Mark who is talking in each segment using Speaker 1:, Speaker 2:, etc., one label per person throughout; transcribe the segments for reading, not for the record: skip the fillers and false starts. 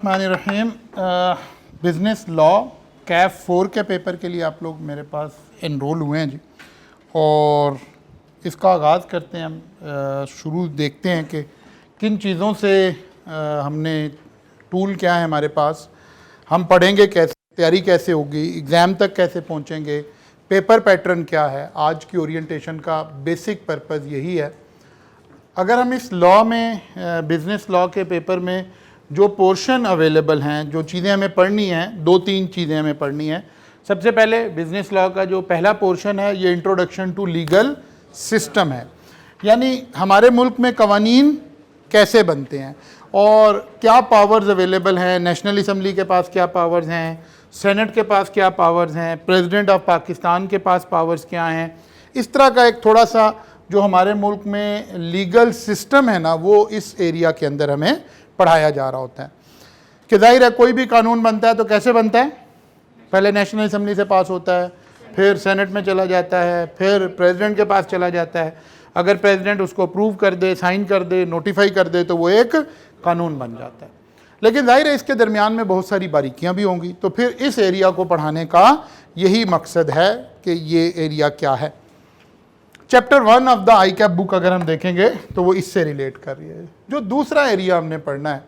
Speaker 1: बिस्मिल्लाहिर्रहमानिर्रहीम। Business law Kaif 4 के paper के लिए आप लोग मेरे पास एनरोल हुए हैं जी, और इसका आगाज़ करते हैं हम। शुरू देखते हैं कि किन चीज़ों से हमने टूल क्या है हमारे पास, हम पढ़ेंगे कैसे, तैयारी कैसे होगी, एग्ज़ाम तक कैसे पहुँचेंगे, पेपर पैटर्न क्या है। आज की ओरिएंटेशन का बेसिक पर्पज़ यही है। अगर हम इस लॉ में, बिज़नेस लॉ के पेपर में जो पोर्शन अवेलेबल हैं, जो चीज़ें हमें पढ़नी हैं, 2-3 चीज़ें हमें पढ़नी हैं। सबसे पहले बिज़नेस लॉ का जो पहला पोर्शन है ये इंट्रोडक्शन टू लीगल सिस्टम है, यानी हमारे मुल्क में कवानीन कैसे बनते हैं और क्या पावर्स अवेलेबल हैं। नेशनल असम्बली के पास क्या पावर्स हैं, सेनेट के पास क्या पावर्स हैं, प्रेसिडेंट ऑफ पाकिस्तान के पास पावर्स क्या हैं। इस तरह का एक थोड़ा सा जो हमारे मुल्क में लीगल सिस्टम है ना, वो इस एरिया के अंदर हमें पढ़ाया जा रहा होता है। कि जाहिर है कोई भी कानून बनता है तो कैसे बनता है, पहले नेशनल असम्बली से पास होता है, फिर सेनेट में चला जाता है, फिर प्रेसिडेंट के पास चला जाता है। अगर प्रेसिडेंट उसको अप्रूव कर दे, साइन कर दे, नोटिफाई कर दे तो वो एक कानून बन जाता है। लेकिन जाहिर है इसके दरमियान में बहुत सारी बारीकियां भी होंगी, तो फिर इस एरिया को पढ़ाने का यही मकसद है कि ये एरिया क्या है। Chapter 1 of the I cap book अगर हम देखेंगे तो वो इससे रिलेट कर रही है। जो दूसरा एरिया हमने पढ़ना है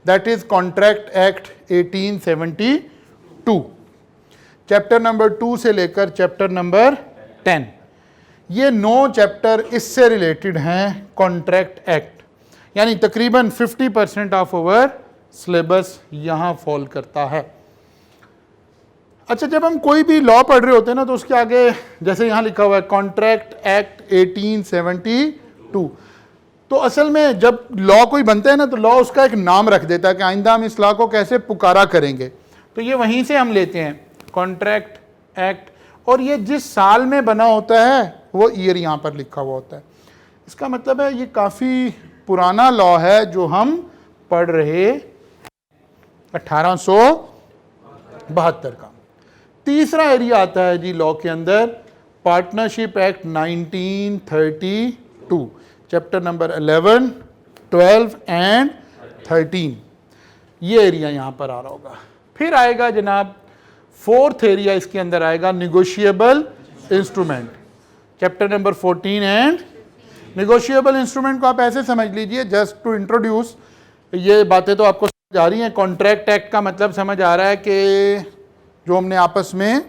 Speaker 1: that is contract act 1872, chapter number 2 से लेकर चैप्टर नंबर 10। ये 9 चैप्टर इससे रिलेटेड हैं कॉन्ट्रैक्ट एक्ट, यानी तकरीबन 50% ऑफ ओवर सिलेबस यहाँ फॉल करता है। अच्छा, जब हम कोई भी लॉ पढ़ रहे होते हैं ना तो उसके आगे जैसे यहाँ लिखा हुआ है कॉन्ट्रैक्ट एक्ट 1872, तो असल में जब लॉ कोई बनता है ना तो लॉ उसका एक नाम रख देता है कि आइंदा हम इस लॉ को कैसे पुकारा करेंगे। तो ये वहीं से हम लेते हैं कॉन्ट्रैक्ट एक्ट, और ये जिस साल में बना होता है वो ईयर यहाँ पर लिखा हुआ होता है। इसका मतलब है ये काफ़ी पुराना लॉ है जो हम पढ़ रहे 1872 का। तीसरा एरिया आता है जी लॉ के अंदर partnership act 1932, chapter number 11, 12 and 13। ये एरिया यहाँ पर आ रहा होगा। फिर आएगा जनाब फोर्थ एरिया, इसके अंदर आएगा negotiable instrument, chapter number 14 and. Negotiable instrument को आप ऐसे समझ लीजिए, जस्ट टू इंट्रोड्यूस, ये बातें तो आपको समझ आ रही हैं। कॉन्ट्रैक्ट एक्ट का मतलब समझ आ रहा है कि जो हमने आपस में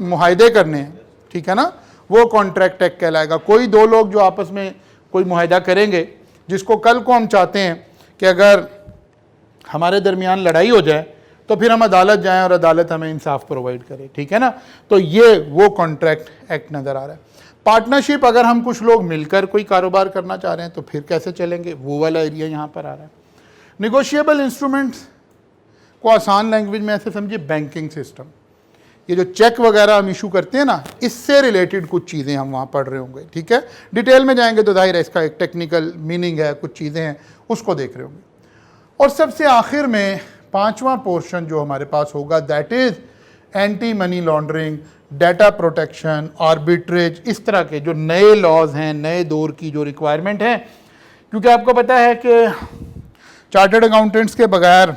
Speaker 1: मुआहदे करने हैं, ठीक है ना, वो कॉन्ट्रैक्ट एक्ट कहलाएगा। कोई दो लोग जो आपस में कोई मुआहदा करेंगे, जिसको कल को हम चाहते हैं कि अगर हमारे दरमियान लड़ाई हो जाए तो फिर हम अदालत जाएं और अदालत हमें इंसाफ प्रोवाइड करे, ठीक है ना। तो ये वो कॉन्ट्रैक्ट एक्ट नज़र आ रहा है। पार्टनरशिप, अगर हम कुछ लोग मिलकर कोई कारोबार करना चाह रहे हैं तो फिर कैसे चलेंगे, वो वाला एरिया यहाँ पर आ रहा है। निगोशिएबल इंस्ट्रूमेंट्स को आसान लैंग्वेज में ऐसे समझिए बैंकिंग सिस्टम, ये जो चेक वगैरह हम इशू करते हैं ना, इससे रिलेटेड कुछ चीज़ें हम वहाँ पढ़ रहे होंगे, ठीक है। डिटेल में जाएंगे तो जाहिर है इसका एक टेक्निकल मीनिंग है, कुछ चीज़ें हैं उसको देख रहे होंगे। और सबसे आखिर में 5वां पोर्शन जो हमारे पास होगा that is anti money laundering, data protection, arbitrage, इस तरह के जो नए लॉज हैं, नए दौर की जो रिक्वायरमेंट है। क्योंकि आपको पता है कि चार्टर्ड अकाउंटेंट्स के बगैर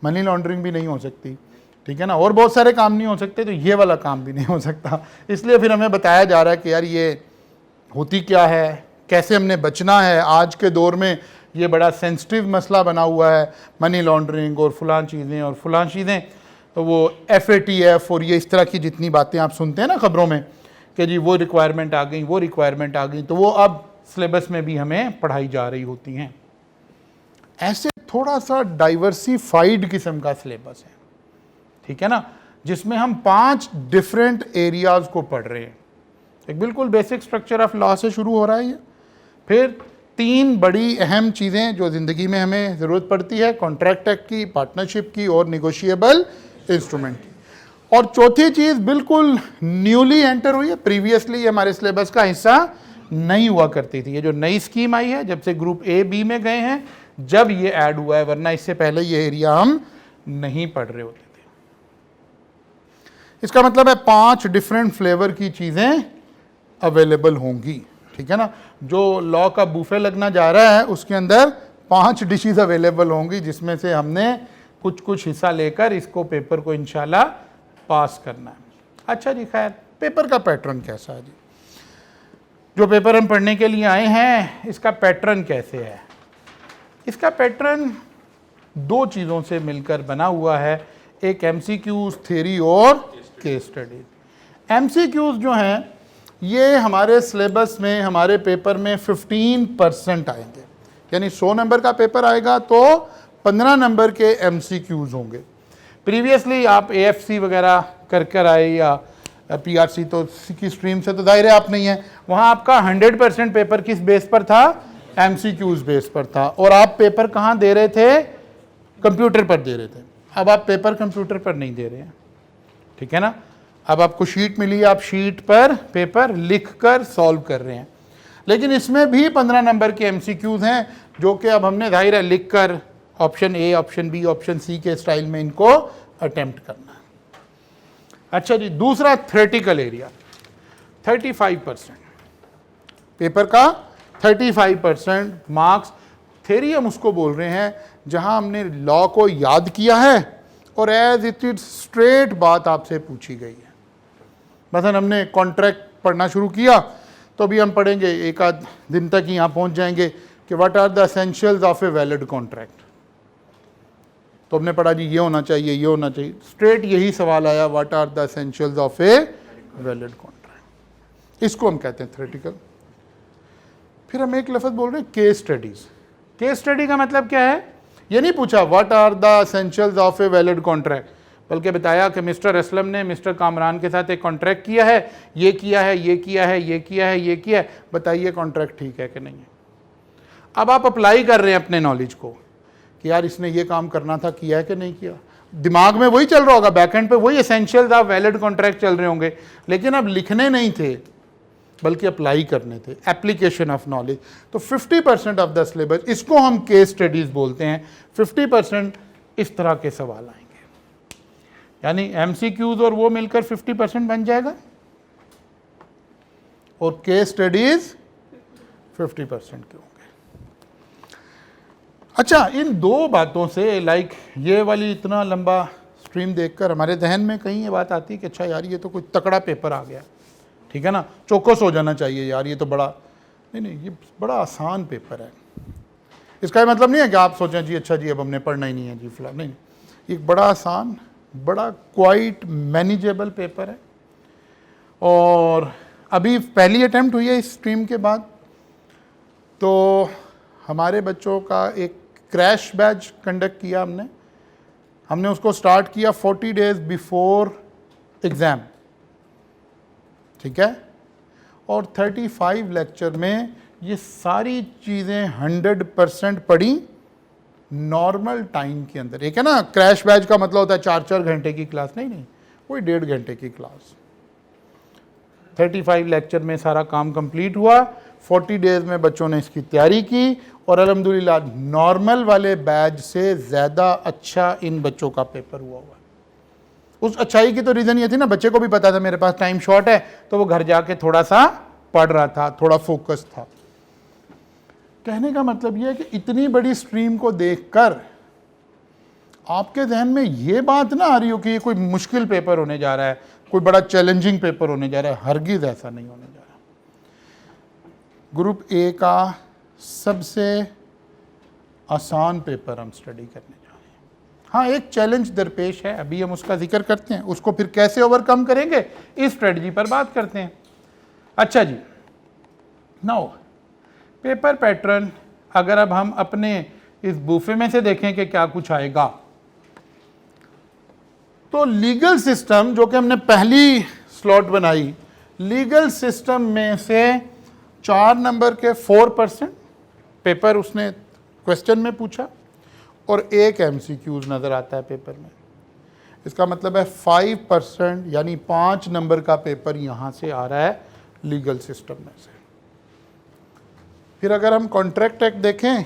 Speaker 1: मनी लॉन्ड्रिंग भी नहीं हो सकती, ठीक है ना, और बहुत सारे काम नहीं हो सकते, तो ये वाला काम भी नहीं हो सकता। इसलिए फिर हमें बताया जा रहा है कि यार ये होती क्या है, कैसे हमने बचना है। आज के दौर में ये बड़ा सेंसिटिव मसला बना हुआ है, मनी लॉन्ड्रिंग और फलां चीज़ें। तो वो FATF और ये इस तरह की जितनी बातें आप सुनते हैं ना खबरों में कि जी वो रिक्वायरमेंट आ गई, वो रिक्वायरमेंट आ गई, तो वो अब सिलेबस में भी हमें पढ़ाई जा रही होती हैं। ऐसे थोड़ा सा डाइवर्सिफाइड किस्म का सिलेबस है, ठीक है ना, जिसमें हम 5 डिफरेंट एरियाज को पढ़ रहे हैं। एक बिल्कुल बेसिक स्ट्रक्चर ऑफ लॉ से शुरू हो रहा है ये। फिर 3 बड़ी अहम चीज़ें जो ज़िंदगी में हमें ज़रूरत पड़ती है, कॉन्ट्रैक्ट एक्ट की, पार्टनरशिप की और निगोशिएबल इंस्ट्रूमेंट की। और चौथी चीज़ बिल्कुल न्यूली एंटर हुई है, प्रीवियसली हमारे सिलेबस का हिस्सा नहीं हुआ करती थी। ये जो नई स्कीम आई है, जब से ग्रुप A B में गए हैं, जब ये ऐड हुआ है, वरना इससे पहले ये एरिया हम नहीं पढ़ रहे होते थे। इसका मतलब है 5 डिफरेंट फ्लेवर की चीज़ें अवेलेबल होंगी, ठीक है ना। जो लॉ का बूफे लगना जा रहा है उसके अंदर 5 डिशेस अवेलेबल होंगी जिसमें से हमने कुछ कुछ हिस्सा लेकर इसको पेपर को इंशाल्लाह पास करना है। अच्छा जी, खैर पेपर का पैटर्न कैसा है जी? जो पेपर हम पढ़ने के लिए आए हैं इसका पैटर्न कैसे है? इसका पैटर्न 2 चीज़ों से मिलकर बना हुआ है, एक एमसीक्यूज थ्योरी और केस स्टडी। एमसीक्यूज जो हैं ये हमारे सिलेबस में, हमारे पेपर में 15% आएंगे, यानी 100 नंबर का पेपर आएगा तो 15 नंबर के एमसीक्यूज होंगे। प्रीवियसली आप एएफसी वगैरह कर आए या पीआरसी तो की स्ट्रीम से तो जाहिर है आप नहीं है, वहाँ आपका 100% पेपर किस बेस पर था? एमसीक्यूज बेस पर था। और आप पेपर कहाँ दे रहे थे? कंप्यूटर पर दे रहे थे। अब आप पेपर कंप्यूटर पर नहीं दे रहे हैं, ठीक है ना? अब आपको शीट मिली, आप शीट पर पेपर लिख कर सॉल्व कर रहे हैं, लेकिन इसमें भी 15 नंबर के एमसीक्यूज हैं जो कि अब हमने जाहिर है लिख कर option A, option B, option C के स्टाइल में इनको अटेम्प्ट करना है। अच्छा जी, दूसरा थ्योरेटिकल एरिया 35%, पेपर का 35% मार्क्स थ्योरी हम उसको बोल रहे हैं जहां हमने लॉ को याद किया है और एज इट इज स्ट्रेट बात आपसे पूछी गई है। मतलब हमने कॉन्ट्रैक्ट पढ़ना शुरू किया तो अभी हम पढ़ेंगे, एक आध दिन तक ही यहाँ पहुँच जाएंगे कि what are the essentials of a valid contract. तो हमने पढ़ा जी ये होना चाहिए, ये होना चाहिए, स्ट्रेट यही सवाल आया, what are the essentials of a valid contract. इसको हम कहते हैं थ्योरेटिकल। फिर हम एक लफ्ज़ बोल रहे हैं केस स्टडीज। केस स्टडी का मतलब क्या है? ये नहीं पूछा what are the essentials of a valid contract, बल्कि बताया कि मिस्टर असलम ने मिस्टर कामरान के साथ एक कॉन्ट्रैक्ट किया है, ये किया है, ये किया है, ये किया है, ये किया है, बताइए कॉन्ट्रैक्ट ठीक है कि नहीं है। अब आप अप्लाई कर रहे हैं अपने नॉलेज को कि यार इसने ये काम करना था, किया है कि नहीं किया। दिमाग में वही चल रहा होगा, बैकएंड पे वही एसेंशियल्स ऑफ वैलिड कॉन्ट्रैक्ट चल रहे होंगे, लेकिन अब लिखने नहीं थे बल्कि अप्लाई करने थे, एप्लीकेशन ऑफ नॉलेज। तो 50% ऑफ द सिलेबस, इसको हम केस स्टडीज बोलते हैं। 50% इस तरह के सवाल आएंगे, यानी एमसीक्यूज और वो मिलकर 50% बन जाएगा और केस स्टडीज 50% के होंगे। अच्छा, इन 2 बातों से लाइक ये वाली इतना लंबा स्ट्रीम देखकर हमारे जहन में कहीं ये बात आती है कि अच्छा यार ये तो कोई तकड़ा पेपर आ गया, ठीक है ना, चौकस हो जाना चाहिए यार, ये तो बड़ा नहीं, ये बड़ा आसान पेपर है। इसका ये मतलब नहीं है कि आप सोचें जी अच्छा जी अब हमने पढ़ना ही नहीं है जी फिलहाल, नहीं, एक बड़ा आसान, बड़ा क्वाइट मैनेजेबल पेपर है। और अभी पहली अटेम्प्ट हुई है इस स्ट्रीम के बाद, तो हमारे बच्चों का एक क्रैश बैच कंडक्ट किया हमने उसको स्टार्ट किया 40 डेज बिफोर एग्ज़ाम, ठीक है, और 35 लेक्चर में ये सारी चीज़ें 100% पढ़ी नॉर्मल टाइम के अंदर। एक है ना क्रैश बैच का मतलब होता है 4-4 घंटे की क्लास, नहीं, कोई 1.5 घंटे की क्लास। 35 लेक्चर में सारा काम कंप्लीट हुआ, 40 डेज में बच्चों ने इसकी तैयारी की और अल्हम्दुलिल्लाह नॉर्मल वाले बैच से ज़्यादा अच्छा इन बच्चों का पेपर हुआ। उस अच्छाई की तो रीज़न ये थी ना, बच्चे को भी पता था मेरे पास टाइम शॉर्ट है, तो वो घर जाके थोड़ा सा पढ़ रहा था, थोड़ा फोकस था। कहने का मतलब ये है कि इतनी बड़ी स्ट्रीम को देखकर आपके जहन में ये बात ना आ रही हो कि ये कोई मुश्किल पेपर होने जा रहा है, कोई बड़ा चैलेंजिंग पेपर होने जा रहा है। हरगिज़ ऐसा नहीं होने जा रहा। ग्रुप ए का सबसे आसान पेपर हम स्टडी करने जा रहे हैं। हाँ, एक चैलेंज दरपेश है, अभी हम उसका जिक्र करते हैं, उसको फिर कैसे ओवरकम करेंगे इस स्ट्रेटजी पर बात करते हैं। अच्छा जी, नाउ पेपर पैटर्न अगर अब हम अपने इस बूफे में से देखें कि क्या कुछ आएगा, तो लीगल सिस्टम जो कि हमने पहली स्लॉट बनाई, लीगल सिस्टम में से 4 नंबर के 4% पेपर उसने क्वेश्चन में पूछा और 1 एमसीक्यूज नज़र आता है पेपर में। इसका मतलब है 5% यानी 5 नंबर का पेपर यहाँ से आ रहा है लीगल सिस्टम में से। फिर अगर हम कॉन्ट्रैक्ट एक्ट देखें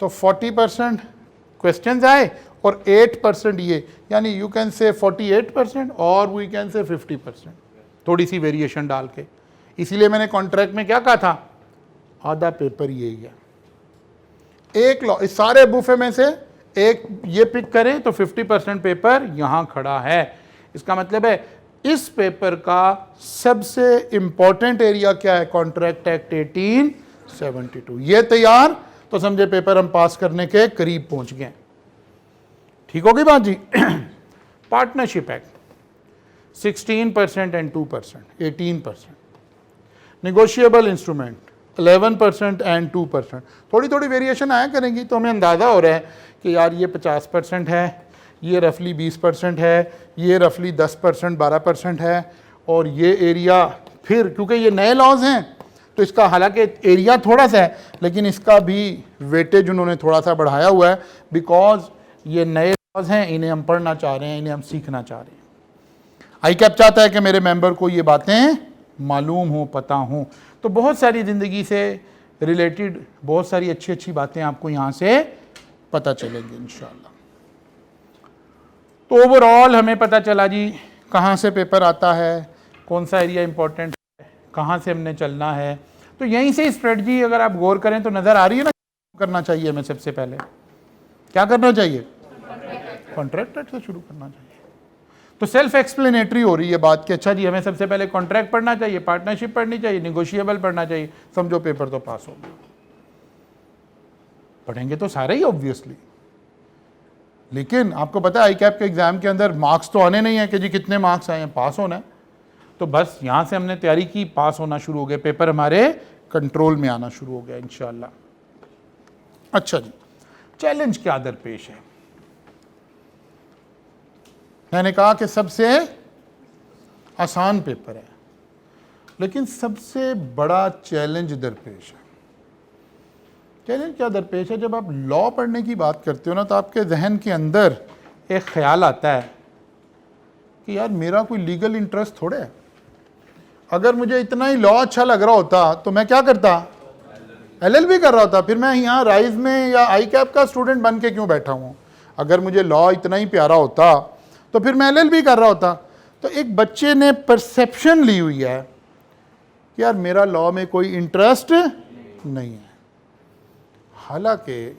Speaker 1: तो 40% क्वेश्चंस आए और 8% ये, यानी यू कैन से 48% और वी कैन से 50%, थोड़ी सी वेरिएशन डाल के। इसीलिए मैंने कॉन्ट्रैक्ट में क्या कहा था, आधा पेपर यही है। एक लॉ, इस सारे बुफे में से एक ये पिक करें तो 50% पेपर यहां खड़ा है। इसका मतलब है इस पेपर का सबसे इंपॉर्टेंट एरिया क्या है? Contract act 1872। ये तैयार तो समझे पेपर हम पास करने के करीब पहुंच गए। ठीक होगी बात जी? Partnership act 16% and 2%, 18%। Negotiable instrument 11% and 2%। थोड़ी थोड़ी वेरिएशन आया करेंगी तो हमें अंदाज़ा हो रहा है कि यार ये 50% है, ये रफली 20% है, ये रफली 10% 12% है, और ये एरिया फिर क्योंकि ये नए लॉज हैं तो इसका हालांकि एरिया थोड़ा सा है लेकिन इसका भी वेटेज उन्होंने थोड़ा सा बढ़ाया हुआ है, बिकॉज ये नए लॉज हैं, इन्हें हम पढ़ना चाह रहे हैं, इन्हें हम सीखना चाह रहे हैं। आई कैप चाहता है कि मेरे मेंबर को ये बातें मालूम हो, पता हो। तो बहुत सारी ज़िंदगी से रिलेटेड बहुत सारी अच्छी अच्छी बातें आपको यहाँ से पता चलेंगी इंशाल्लाह। तो ओवरऑल हमें पता चला जी कहाँ से पेपर आता है, कौन सा एरिया इंपॉर्टेंट है, कहाँ से हमने चलना है। तो यहीं से स्ट्रेटजी अगर आप गौर करें तो नज़र आ रही है ना, करना चाहिए हमें सबसे पहले क्या करना चाहिए? कॉन्ट्रैक्ट एक्ट से शुरू करना चाहिए। तो सेल्फ एक्सप्लेनेटरी हो रही है बात कि अच्छा जी हमें सबसे पहले कॉन्ट्रैक्ट पढ़ना चाहिए, पार्टनरशिप पढ़नी चाहिए, निगोशिएबल पढ़ना चाहिए, समझो पेपर तो पास हो गया। पढ़ेंगे तो सारे ही ऑब्वियसली, लेकिन आपको पता है आई कैप के एग्जाम के अंदर मार्क्स तो आने नहीं है कि जी कितने मार्क्स आए हैं, पास होना है। तो बस यहाँ से हमने तैयारी की, पास होना शुरू हो गया, पेपर हमारे कंट्रोल में आना शुरू हो गया इंशाल्लाह। अच्छा जी, चैलेंज क्या दरपेश है? मैंने कहा कि सबसे आसान पेपर है, लेकिन सबसे बड़ा चैलेंज दरपेश है। चैलेंज क्या दरपेश है? जब आप लॉ पढ़ने की बात करते हो ना तो आपके जहन के अंदर एक ख्याल आता है कि यार मेरा कोई लीगल इंटरेस्ट थोड़े है। अगर मुझे इतना ही लॉ अच्छा लग रहा होता तो मैं क्या करता? LLB कर रहा होता। फिर मैं यहाँ राइज में या आई कैप का स्टूडेंट बन के क्यों बैठा हूँ? अगर मुझे लॉ इतना ही प्यारा होता तो फिर मैं LLB कर रहा होता। तो एक बच्चे ने परसेप्शन ली हुई है कि यार मेरा लॉ में कोई इंटरेस्ट नहीं है। हालांकि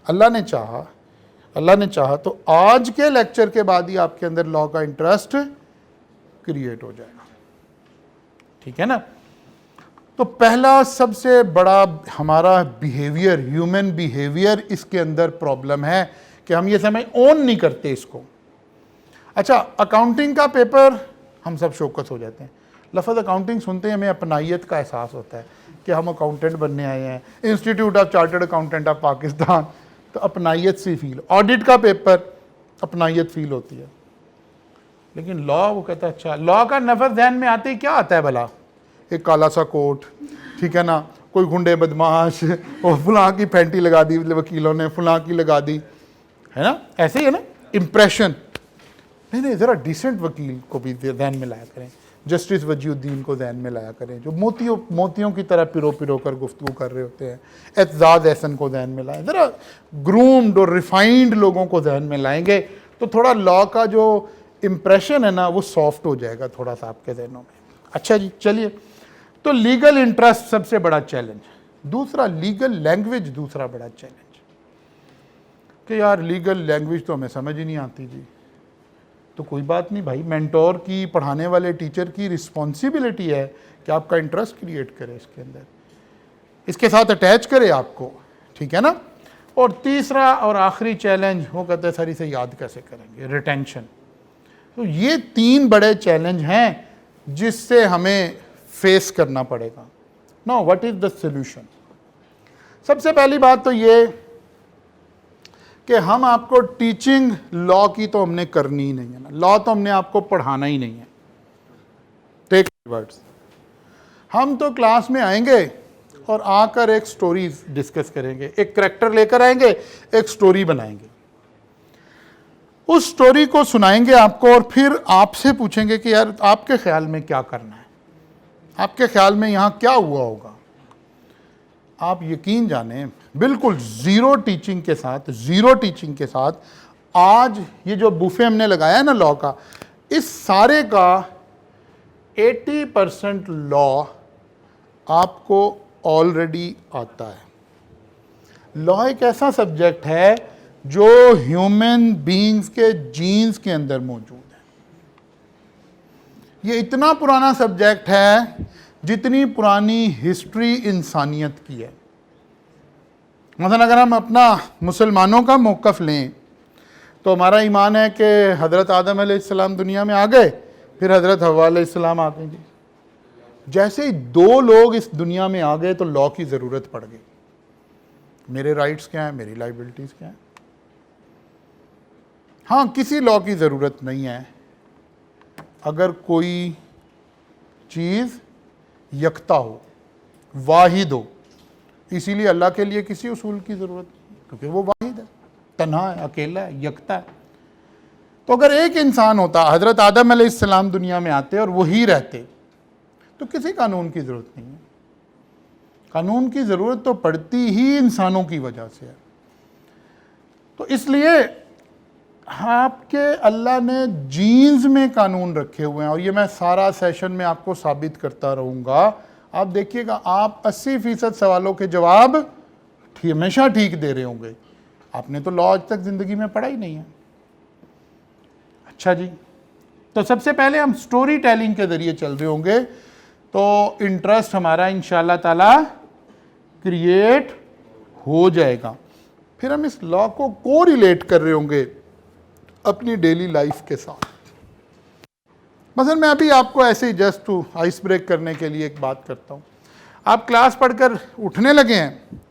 Speaker 1: अल्लाह ने चाहा तो आज के लेक्चर के बाद ही आपके अंदर लॉ का इंटरेस्ट क्रिएट हो जाएगा। ठीक है ना? तो पहला सबसे बड़ा हमारा बिहेवियर, ह्यूमन बिहेवियर, इसके अंदर प्रॉब्लम है कि हम ये समय ओन नहीं करते इसको। अच्छा, अकाउंटिंग का पेपर हम सब शौकत हो जाते हैं। लफ्ज़ अकाउंटिंग सुनते ही हमें अपनाइयत का एहसास होता है कि हम अकाउंटेंट बनने आए हैं, institute of chartered accountant of Pakistan, तो अपनाइयत सी फील। ऑडिट का पेपर अपनाइयत फील होती है। लेकिन लॉ, वो कहता है अच्छा, लॉ का नफर ध्यान में आते ही क्या आता है भला? एक काला सा कोट, ठीक है ना, कोई गुंडे बदमाश, और फलां की फैंटी लगा दी वकीलों ने, फलां की लगा दी, है ना? ऐसे ही है ना इम्प्रेशन। नहीं, ज़रा डिसेंट वकील को भी ध्यान में लाया करें, जस्टिस वजीउद्दीन को ध्यान में लाया करें, जो मोतियों की तरह पिरो कर गुफ्तगू कर रहे होते हैं। एतजाज़ एहसन को ध्यान में लाएं। ज़रा ग्रूम्ड और रिफाइंड लोगों को ध्यान में लाएंगे तो थोड़ा लॉ का जो इम्प्रेशन है ना वो सॉफ्ट हो जाएगा थोड़ा सा आपके जहनों में। अच्छा जी, चलिए, तो लीगल इंटरेस्ट सबसे बड़ा चैलेंज। दूसरा, लीगल लैंग्वेज दूसरा बड़ा चैलेंज, कि यार लीगल लैंग्वेज तो हमें समझ ही नहीं आती जी। तो कोई बात नहीं भाई, मेंटोर की, पढ़ाने वाले टीचर की रिस्पॉन्सिबिलिटी है कि आपका इंटरेस्ट क्रिएट करे इसके अंदर, इसके साथ अटैच करे आपको। ठीक है ना? और तीसरा और आखिरी चैलेंज, वो कहते हैं सर इसे याद कैसे करेंगे? रिटेंशन। तो ये 3 बड़े चैलेंज हैं जिससे हमें फेस करना पड़ेगा। Now what is the solution? सबसे पहली बात तो ये कि हम आपको टीचिंग लॉ की तो हमने करनी ही नहीं है ना, लॉ तो हमने आपको पढ़ाना ही नहीं है। टेक वर्ड्स, हम तो क्लास में आएंगे और आकर एक स्टोरी डिस्कस करेंगे, एक करैक्टर लेकर आएंगे, एक स्टोरी बनाएंगे, उस स्टोरी को सुनाएंगे आपको और फिर आपसे पूछेंगे कि यार आपके ख्याल में क्या करना है, आपके ख्याल में यहाँ क्या हुआ होगा। आप यकीन जाने बिल्कुल ज़ीरो टीचिंग के साथ आज ये जो बुफे हमने लगाया है ना लॉ का, इस सारे का 80% लॉ आपको ऑलरेडी आता है। लॉ एक ऐसा सब्जेक्ट है जो ह्यूमन बीइंग्स के जीन्स के अंदर मौजूद है। ये इतना पुराना सब्जेक्ट है जितनी पुरानी हिस्ट्री इंसानियत की है। मतलब अगर हम अपना मुसलमानों का मौक़िफ़ लें तो हमारा ईमान है कि हज़रत आदम अलैहिस्सलाम दुनिया में आ गए, फिर हज़रत हव्वा अलैहिस्सलाम आ गई। जैसे ही दो लोग इस दुनिया में आ गए तो लॉ की ज़रूरत पड़ गई। मेरे राइट्स क्या हैं, मेरी लाइबिलिटीज़ क्या हैं। हाँ, किसी लॉ की ज़रूरत नहीं है अगर कोई चीज़ यकता हो, वाहिद हो। इसीलिए अल्लाह के लिए किसी उसूल की ज़रूरत नहीं, क्योंकि वो वाहिद है, तन्हा है, अकेला है, यकता है। तो अगर एक इंसान होता, हज़रत आदम अलैहिस्सलाम दुनिया में आते और वही रहते, तो किसी कानून की ज़रूरत नहीं है। कानून की ज़रूरत तो पड़ती ही इंसानों की वजह से है। तो इसलिए आपके अल्लाह ने जीन्स में कानून रखे हुए हैं, और ये मैं सारा सेशन में आपको साबित करता रहूँगा। आप देखिएगा, आप 80% सवालों के जवाब हमेशा ठीक दे रहे होंगे। आपने तो लॉ आज तक ज़िंदगी में पढ़ा ही नहीं है। अच्छा जी, तो सबसे पहले हम स्टोरी टेलिंग के ज़रिए चल रहे होंगे, तो इंटरेस्ट हमारा इंशाअल्लाह ताला क्रिएट हो जाएगा। फिर हम इस लॉ को कोरिलेट कर रहे होंगे अपनी डेली लाइफ के साथ। मसलन मैं अभी आपको ऐसे ही जस्ट टू आइस ब्रेक करने के लिए एक बात करता हूँ। आप क्लास पढ़कर उठने लगे हैं,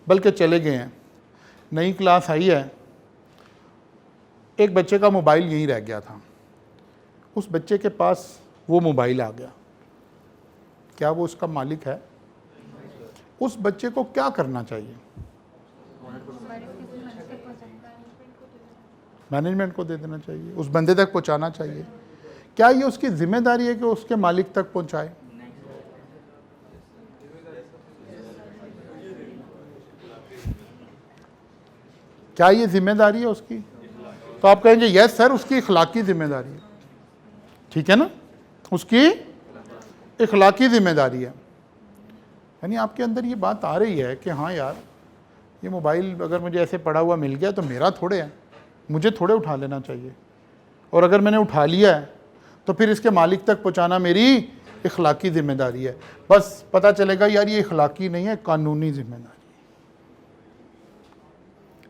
Speaker 1: बल्कि चले गए हैं, नई क्लास आई है, एक बच्चे का मोबाइल यहीं रह गया था, उस बच्चे के पास वो मोबाइल आ गया, क्या वो उसका मालिक है? उस बच्चे को क्या करना चाहिए? मैनेजमेंट को दे देना चाहिए, उस बंदे तक पहुंचाना चाहिए। क्या ये उसकी जिम्मेदारी है कि उसके मालिक तक पहुंचाए? क्या ये जिम्मेदारी है उसकी? तो आप कहेंगे यस सर, उसकी इखलाकी जिम्मेदारी है। ठीक है ना, उसकी इखलाकी जिम्मेदारी है। यानी आपके अंदर ये बात आ रही है कि हाँ यार, ये मोबाइल अगर मुझे ऐसे पड़ा हुआ मिल गया तो मेरा थोड़े है, मुझे थोड़े उठा लेना चाहिए, और अगर मैंने उठा लिया है तो फिर इसके मालिक तक पहुंचाना मेरी इखलाकी जिम्मेदारी है। बस पता चलेगा यार ये इखलाकी नहीं है, कानूनी जिम्मेदारी है।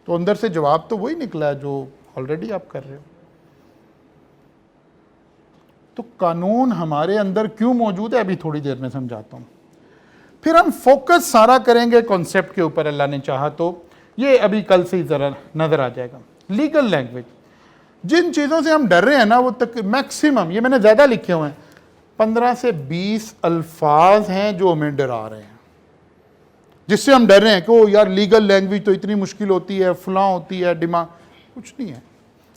Speaker 1: तो अंदर से जवाब तो वही निकला है जो ऑलरेडी आप कर रहे हो। तो कानून हमारे अंदर क्यों मौजूद है, अभी थोड़ी देर में समझाता हूँ। फिर हम फोकस सारा करेंगे कॉन्सेप्ट के ऊपर, अल्लाह ने चाहा तो। ये अभी कल से ही ज़रा नज़र आ जाएगा। लीगल लैंग्वेज, जिन चीज़ों से हम डर रहे हैं ना, वो तक मैक्सिमम, ये मैंने ज़्यादा लिखे हुए हैं, 15 से 20 अल्फाज हैं जो हमें डरा रहे हैं, जिससे हम डर रहे हैं कि ओ यार लीगल लैंग्वेज तो इतनी मुश्किल होती है, फलां होती है, डिमांड। कुछ नहीं है,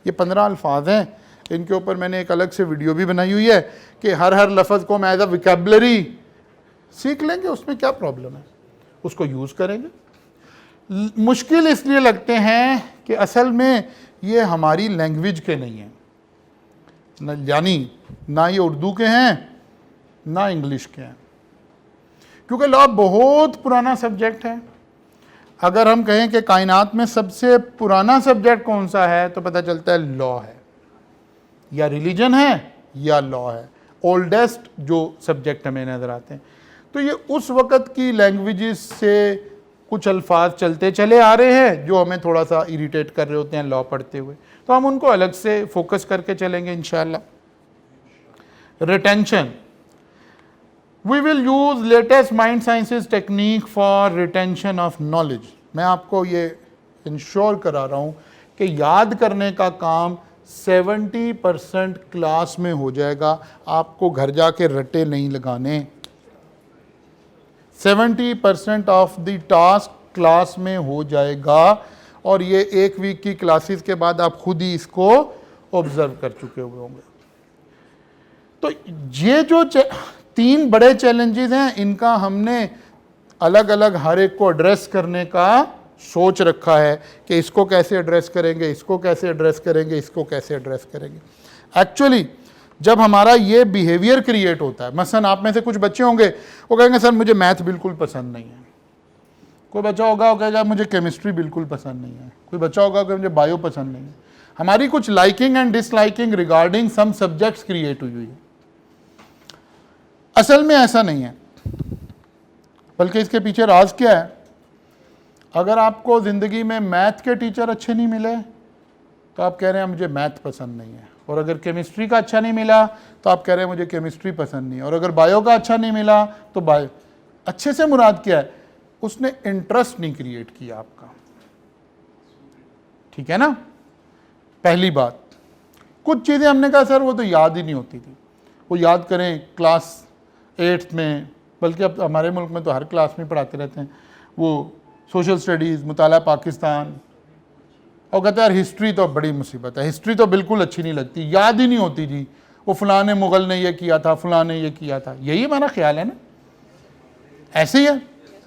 Speaker 1: ये 15 अल्फाज हैं। इनके ऊपर मैंने एक अलग से वीडियो भी बनाई हुई है कि हर लफ्ज़ को हम एज अ विकेबलरी सीख लेंगे, उसमें क्या प्रॉब्लम है, उसको यूज़ करेंगे। मुश्किल इसलिए लगते हैं कि असल में ये हमारी लैंग्वेज के नहीं हैं, यानी ना ये उर्दू के हैं ना इंग्लिश के हैं, क्योंकि लॉ बहुत पुराना सब्जेक्ट है। अगर हम कहें कि कायनात में सबसे पुराना सब्जेक्ट कौन सा है, तो पता चलता है लॉ है, या रिलीजन है या लॉ है। ओल्डेस्ट जो सब्जेक्ट हमें नज़र आते हैं, तो ये उस वक़्त की लैंग्वेजेस से कुछ अल्फाज चलते चले आ रहे हैं जो हमें थोड़ा सा इरिटेट कर रहे होते हैं लॉ पढ़ते हुए, तो हम उनको अलग से फोकस करके चलेंगे इंशाअल्लाह। Retention, we will use latest mind sciences technique for retention of knowledge. मैं आपको ये इंश्योर करा रहा हूँ कि याद करने का काम 70% क्लास में हो जाएगा, आपको घर जाके रट्टे नहीं लगाने। 70% ऑफ द टास्क क्लास में हो जाएगा, और ये एक वीक की क्लासेस के बाद आप खुद ही इसको ऑब्जर्व कर चुके हुए होंगे। तो ये जो 3 बड़े चैलेंजेस हैं, इनका हमने अलग अलग हर एक को एड्रेस करने का सोच रखा है कि इसको कैसे एड्रेस करेंगे, इसको कैसे एड्रेस करेंगे, इसको कैसे एड्रेस करेंगे। एक्चुअली जब हमारा ये बिहेवियर क्रिएट होता है, मसलन आप में से कुछ बच्चे होंगे वो कहेंगे सर मुझे मैथ बिल्कुल पसंद नहीं है, कोई बच्चा होगा वो कहेगा मुझे केमिस्ट्री बिल्कुल पसंद नहीं है, कोई बच्चा होगा कि मुझे बायो पसंद नहीं है। हमारी कुछ liking and disliking regarding some subjects create हुई हुई है। असल में ऐसा नहीं है, बल्कि इसके पीछे राज क्या है। अगर आपको ज़िंदगी में मैथ के टीचर अच्छे नहीं मिले तो आप कह रहे हैं मुझे मैथ पसंद नहीं है, और अगर केमिस्ट्री का अच्छा नहीं मिला तो आप कह रहे हैं मुझे केमिस्ट्री पसंद नहीं है, और अगर बायो का अच्छा नहीं मिला तो बायो। अच्छे से मुराद क्या है, उसने इंटरेस्ट नहीं क्रिएट किया आपका, ठीक है ना। पहली बात, कुछ चीज़ें हमने कहा सर वो तो याद ही नहीं होती थी, वो याद करें क्लास 8th में, बल्कि अब हमारे मुल्क में तो हर क्लास में पढ़ाते रहते हैं, वो सोशल स्टडीज़, मुताला पाकिस्तान, और कहते हैं यार हिस्ट्री तो बड़ी मुसीबत है, हिस्ट्री तो बिल्कुल अच्छी नहीं लगती, याद ही नहीं होती जी, वो फ़लाँ ने मुग़ल ने ये किया था, फ़लाँ ने ये किया था। यही हमारा ख्याल है ना, ऐसे ही है।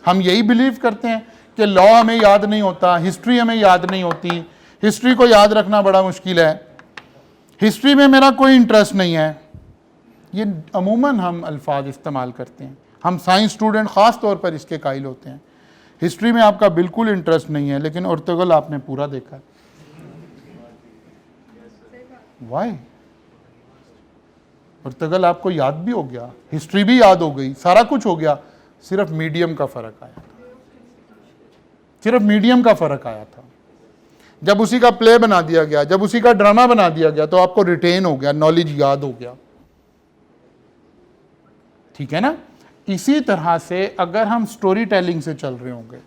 Speaker 1: हम यही बिलीव करते हैं कि लॉ हमें याद नहीं होता, हिस्ट्री हमें याद नहीं होती, हिस्ट्री को याद रखना बड़ा मुश्किल है, हिस्ट्री में मेरा कोई इंटरेस्ट नहीं है। ये अमूमन हम अल्फाज इस्तेमाल करते हैं, हम साइंस स्टूडेंट ख़ास तौर पर इसके कायल होते हैं। हिस्ट्री में आपका बिल्कुल इंटरेस्ट नहीं है, लेकिन अर्तुगरुल आपने पूरा देखा है। वाई? अर्तुगरुल आपको याद भी हो गया, हिस्ट्री भी याद हो गई, सारा कुछ हो गया, सिर्फ मीडियम का फ़र्क आया था, सिर्फ मीडियम का फ़र्क आया था। जब उसी का प्ले बना दिया गया, जब उसी का ड्रामा बना दिया गया, तो आपको रिटेन हो गया, नॉलेज याद हो गया, ठीक है ना। इसी तरह से अगर हम स्टोरी टेलिंग से चल रहे होंगे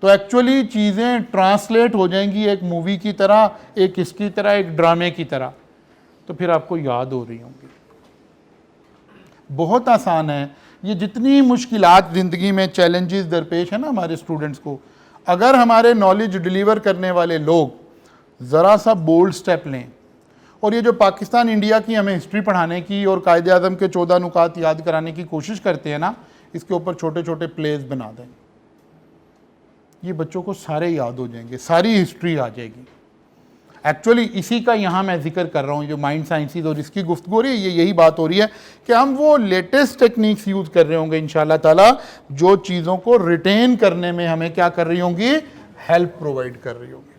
Speaker 1: तो एक्चुअली चीज़ें ट्रांसलेट हो जाएंगी एक मूवी की तरह, एक इसकी तरह, एक ड्रामे की तरह, तो फिर आपको याद हो रही होंगी। बहुत आसान है ये, जितनी मुश्किलात ज़िंदगी में चैलेंजेस दरपेश है ना हमारे स्टूडेंट्स को, अगर हमारे नॉलेज डिलीवर करने वाले लोग ज़रा सा बोल्ड स्टेप लें, और ये जो पाकिस्तान इंडिया की हमें हिस्ट्री पढ़ाने की और कायदे आज़म के 14 नुकात याद कराने की कोशिश करते हैं ना, इसके ऊपर छोटे छोटे प्लेस बना दें, ये बच्चों को सारे याद हो जाएंगे, सारी हिस्ट्री आ जाएगी। एक्चुअली इसी का यहाँ मैं जिक्र कर रहा हूँ, जो माइंड साइंसेज और इसकी गुफ्तगू हो रही है, ये यही बात हो रही है कि हम वो लेटेस्ट टेक्निक्स यूज़ कर रहे होंगे इंशाअल्लाह ताला, जो चीज़ों को रिटेन करने में हमें क्या कर रही होंगी, हेल्प प्रोवाइड कर रही होंगी।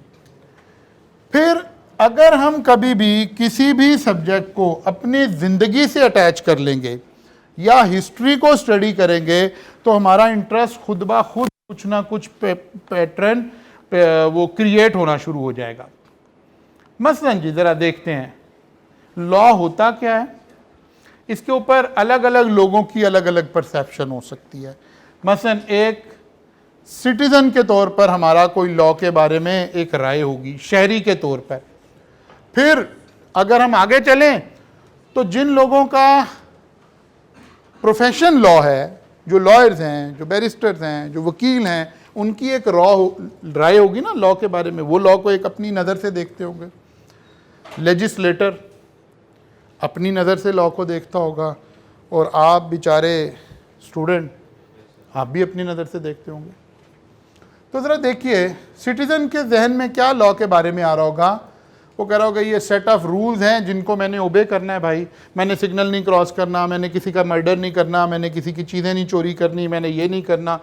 Speaker 1: फिर अगर हम कभी भी किसी भी सब्जेक्ट को अपनी ज़िंदगी से अटैच कर लेंगे या हिस्ट्री को स्टडी करेंगे, तो हमारा इंटरेस्ट खुद ब खुद कुछ ना कुछ पैटर्न वो क्रिएट होना शुरू हो जाएगा। मसलन जी ज़रा देखते हैं, लॉ होता क्या है, इसके ऊपर अलग अलग लोगों की अलग अलग परसेप्शन हो सकती है। मसलन एक सिटीज़न के तौर पर हमारा कोई लॉ के बारे में एक राय होगी, शहरी के तौर पर। फिर अगर हम आगे चलें तो जिन लोगों का प्रोफेशन लॉ है, जो लॉयर्स हैं, जो बैरिस्टर्स हैं, जो वकील हैं, उनकी एक राय होगी ना लॉ के बारे में, वो लॉ को एक अपनी नज़र से देखते होंगे। लेजिस्लेटर अपनी नज़र से लॉ को देखता होगा, और आप बेचारे स्टूडेंट, आप भी अपनी नज़र से देखते होंगे। तो ज़रा देखिए सिटीज़न के जहन में क्या लॉ के बारे में आ रहा होगा। वो कह रहा होगा ये सेट ऑफ रूल्स हैं जिनको मैंने ओबे करना है भाई, मैंने सिग्नल नहीं क्रॉस करना, मैंने किसी का मर्डर नहीं करना, मैंने किसी की चीज़ें नहीं चोरी करनी, मैंने ये नहीं करना।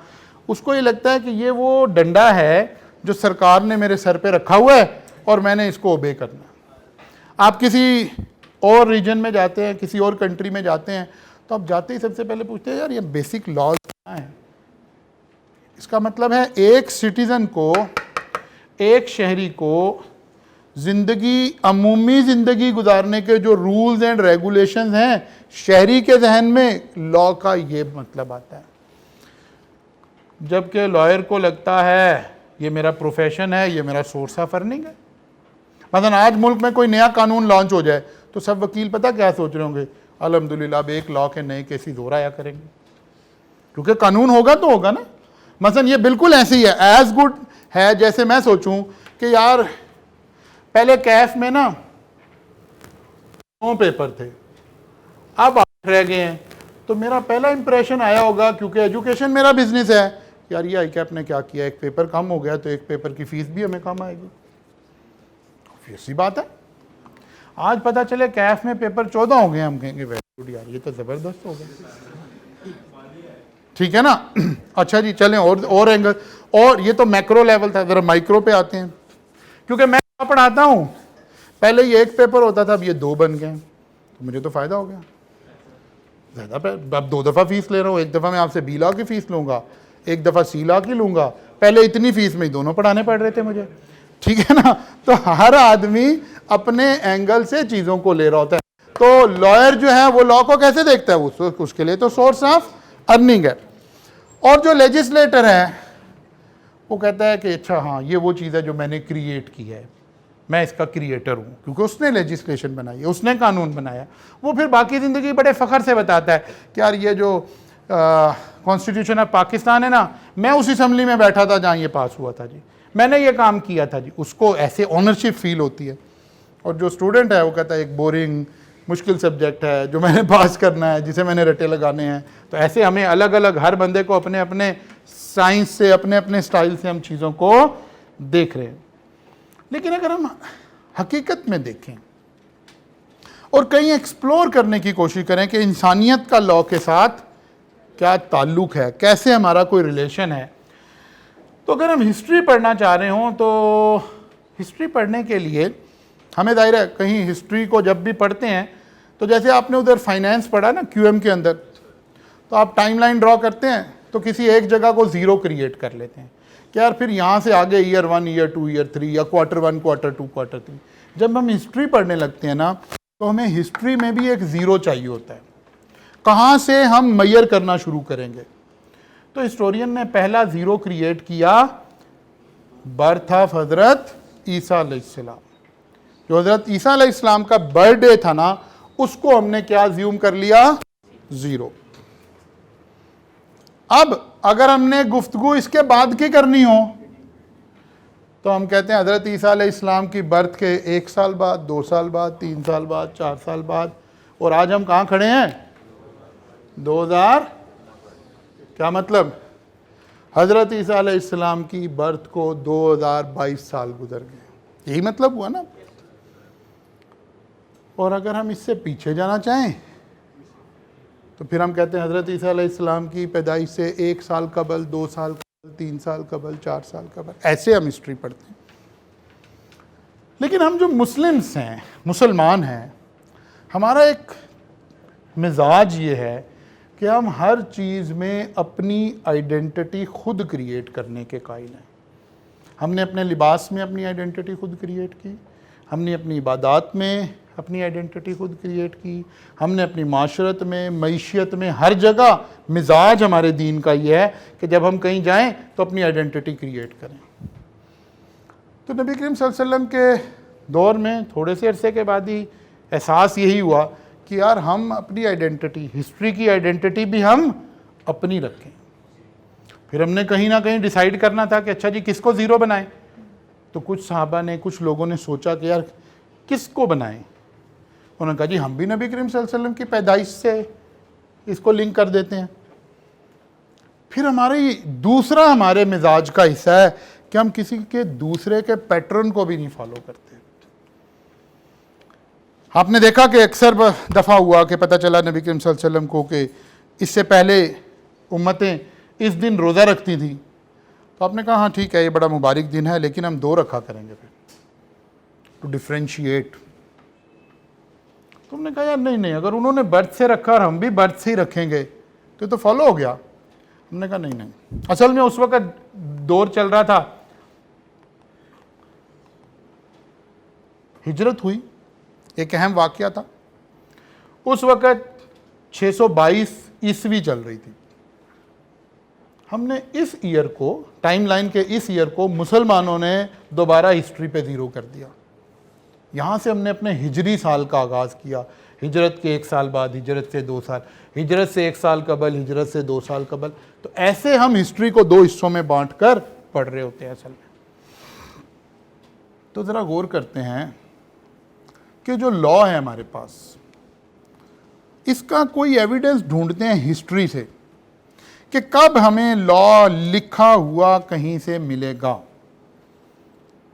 Speaker 1: उसको ये लगता है कि ये वो डंडा है जो सरकार ने मेरे सर पे रखा हुआ है और मैंने इसको ओबे करना। आप किसी और रीजन में जाते हैं, किसी और कंट्री में जाते हैं, तो आप जाते ही सबसे पहले पूछते हैं यार ये बेसिक लॉज क्या है। इसका मतलब है एक सिटीज़न को, एक शहरी को ज़िंदगी, अमूमी ज़िंदगी गुजारने के जो रूल्स एंड रेगुलेशंस हैं, शहरी के जहन में लॉ का ये मतलब आता है। जबकि लॉयर को लगता है ये मेरा प्रोफेशन है, ये मेरा सोर्स ऑफ अर्निंग है। मतलब आज मुल्क में कोई नया कानून लॉन्च हो जाए तो सब वकील पता क्या सोच रहे होंगे, अल्हम्दुलिल्लाह अब एक लॉ के नए केसेस और आया करेंगे, क्योंकि कानून होगा तो होगा ना। मसलन ये बिल्कुल ऐसे ही है, एज गुड है जैसे मैं सोचूं कि यार पहले कैफ में ना 9 पेपर थे, अब 8 रह गए हैं, तो मेरा पहला इंप्रेशन आया होगा, क्योंकि एजुकेशन मेरा बिजनेस है, यार ये आई कैप ने क्या किया, एक पेपर कम हो गया तो एक पेपर की फीस भी हमें कम आएगी। ऐसी बात है। आज पता चले कैफ में पेपर 14 हो गए, हम कहेंगे वेरी गुड यार, ये तो ज़बरदस्त हो गया, ठीक है ना। अच्छा जी चलें और एंगल, और ये तो मैक्रो लेवल था, जरा माइक्रो पे आते हैं। क्योंकि मैं पढ़ाता हूं, पहले ये एक पेपर होता था, अब ये 2 बन गए, तो मुझे तो फायदा हो गया ज़्यादा। अब 2 दफ़ा फीस ले रहा हूँ, एक दफ़ा मैं आपसे B लाख की फ़ीस लूँगा, एक दफ़ा C लाख की लूँगा। पहले इतनी फीस में ही दोनों पढ़ाने पड़ रहे थे मुझे, ठीक है ना। तो हर आदमी अपने एंगल से चीज़ों को ले रहा होता है। तो लॉयर जो है वो लॉ को कैसे देखता है, वो उसके लिए तो सोर्स ऑफ अर्निंग है। और जो लेजिस्लेटर है वो कहता है कि अच्छा हाँ, ये वो चीज़ है जो मैंने क्रिएट की है, मैं इसका क्रिएटर हूँ, क्योंकि उसने लेजिस्लेशन बनाई है, उसने कानून बनाया। वो फिर बाकी ज़िंदगी बड़े फ़ख्र से बताता है कि यार ये जो कॉन्स्टिट्यूशन ऑफ पाकिस्तान है ना, मैं उस असम्बली में बैठा था जहाँ ये पास हुआ था जी, मैंने ये काम किया था जी। उसको ऐसे ऑनरशिप फील होती है। और जो स्टूडेंट है वो कहता है एक बोरिंग मुश्किल सब्जेक्ट है जो मैंने पास करना है, जिसे मैंने रटे लगाने हैं। तो ऐसे हमें अलग अलग, हर बंदे को अपने अपने साइंस से, अपने अपने स्टाइल से हम चीज़ों को देख रहे हैं। लेकिन अगर हम हकीकत में देखें और कहीं एक्सप्लोर करने की कोशिश करें कि इंसानियत का लॉ के साथ क्या ताल्लुक है, कैसे हमारा कोई रिलेशन है, तो अगर हम हिस्ट्री पढ़ना चाह रहे हों तो हिस्ट्री पढ़ने के लिए हमें जाहिर है कहीं हिस्ट्री को जब भी पढ़ते हैं तो जैसे आपने उधर फाइनेंस पढ़ा ना QM के अंदर, तो आप टाइमलाइन ड्रॉ करते हैं तो किसी एक जगह को 0 क्रिएट कर लेते हैं कि यार फिर यहाँ से आगे ईयर 1, ईयर 2, ईयर 3 या Q1, Q2, Q3। जब हम हिस्ट्री पढ़ने लगते हैं ना तो हमें हिस्ट्री में भी एक 0 चाहिए होता है, कहाँ से हम मैयर करना शुरू करेंगे। तो हिस्टोरियन ने पहला 0 क्रिएट किया, बर्थ ऑफ हज़रत ईसा अलैहिस्सलाम। जो हज़रत ईसा अलैहिस्सलाम का बर्थडे था ना, उसको हमने क्या ज्यूम कर लिया, 0। अब अगर हमने गुफ्तगू इसके बाद की करनी हो तो हम कहते हैं हज़रत ईसा अलैहिस्सलाम की बर्थ के 1 साल बाद, 2 साल बाद, 3 साल बाद, 4 साल बाद। और आज हम कहाँ खड़े हैं, 2000, क्या मतलब, हज़रत ईसा अलैहिस्सलाम की बर्थ को 2022 साल गुजर गए, यही मतलब हुआ ना। और अगर हम इससे पीछे जाना चाहें तो फिर हम कहते हैं हज़रत ईसा अलैहिस्सलाम की पैदाइश से 1 साल कबल, 2 साल कबल, 3 साल कबल, 4 साल कबल, ऐसे हम हिस्ट्री पढ़ते हैं। लेकिन हम जो मुस्लिम्स हैं, मुसलमान हैं, हमारा एक मिजाज ये है कि हम हर चीज़ में अपनी आइडेंटिटी खुद क्रिएट करने के कायल हैं। हमने अपने लिबास में अपनी आइडेंटिटी खुद क्रिएट की, हमने अपनी इबादत में अपनी आइडेंटिटी खुद क्रिएट की, हमने अपनी माशरत में, मईशियत में, हर जगह मिजाज हमारे दीन का ये है कि जब हम कहीं जाएं तो अपनी आइडेंटिटी क्रिएट करें। तो नबी करीम सल्लल्लाहु अलैहि वसल्लम के दौर में थोड़े से अरसे के बाद ही एहसास यही हुआ कि यार हम अपनी आइडेंटिटी, हिस्ट्री की आइडेंटिटी भी हम अपनी रखें। फिर हमने कहीं ना कहीं डिसाइड करना था कि अच्छा जी किसको 0 बनाएं। तो कुछ सहाबा ने, कुछ लोगों ने सोचा कि यार किसको बनाएं। उन्होंने कहा जी हम भी नबी करीम सल्लल्लाहु अलैहि वसल्लम की पैदाइश से इसको लिंक कर देते हैं। फिर दूसरा हमारे मिजाज का हिस्सा है कि हम किसी के दूसरे के पैटर्न को भी नहीं फॉलो करते। आपने देखा कि अक्सर दफ़ा हुआ कि पता चला नबी करीम सल्लल्लाहु अलैहि वसल्लम को कि इससे पहले उम्मतें इस दिन रोज़ा रखती थी, तो आपने कहा हाँ ठीक है ये बड़ा मुबारक दिन है, लेकिन हम 2 रखा करेंगे फिर टू डिफ्रेंशिएट। तुमने कहा यार नहीं, अगर उन्होंने बर्थ से रखा और हम भी बर्थ से ही रखेंगे तो फॉलो हो गया। हमने कहा नहीं, असल में उस वक्त दौर चल रहा था, हिजरत हुई, एक अहम वाकया था। उस वक्त 622 ईस्वी चल रही थी। हमने इस ईयर को, टाइमलाइन के इस ईयर को मुसलमानों ने दोबारा हिस्ट्री पे 0 कर दिया। यहाँ से हमने अपने हिजरी साल का आगाज़ किया, हिजरत के 1 साल बाद, हिजरत से 2 साल, हिजरत से 1 साल कबल, हिजरत से 2 साल कबल। तो ऐसे हम हिस्ट्री को 2 हिस्सों में बांट कर पढ़ रहे होते हैं असल में। तो ज़रा गौर करते हैं कि जो लॉ है हमारे पास, इसका कोई एविडेंस ढूंढते हैं हिस्ट्री से कि कब हमें लॉ लिखा हुआ कहीं से मिलेगा।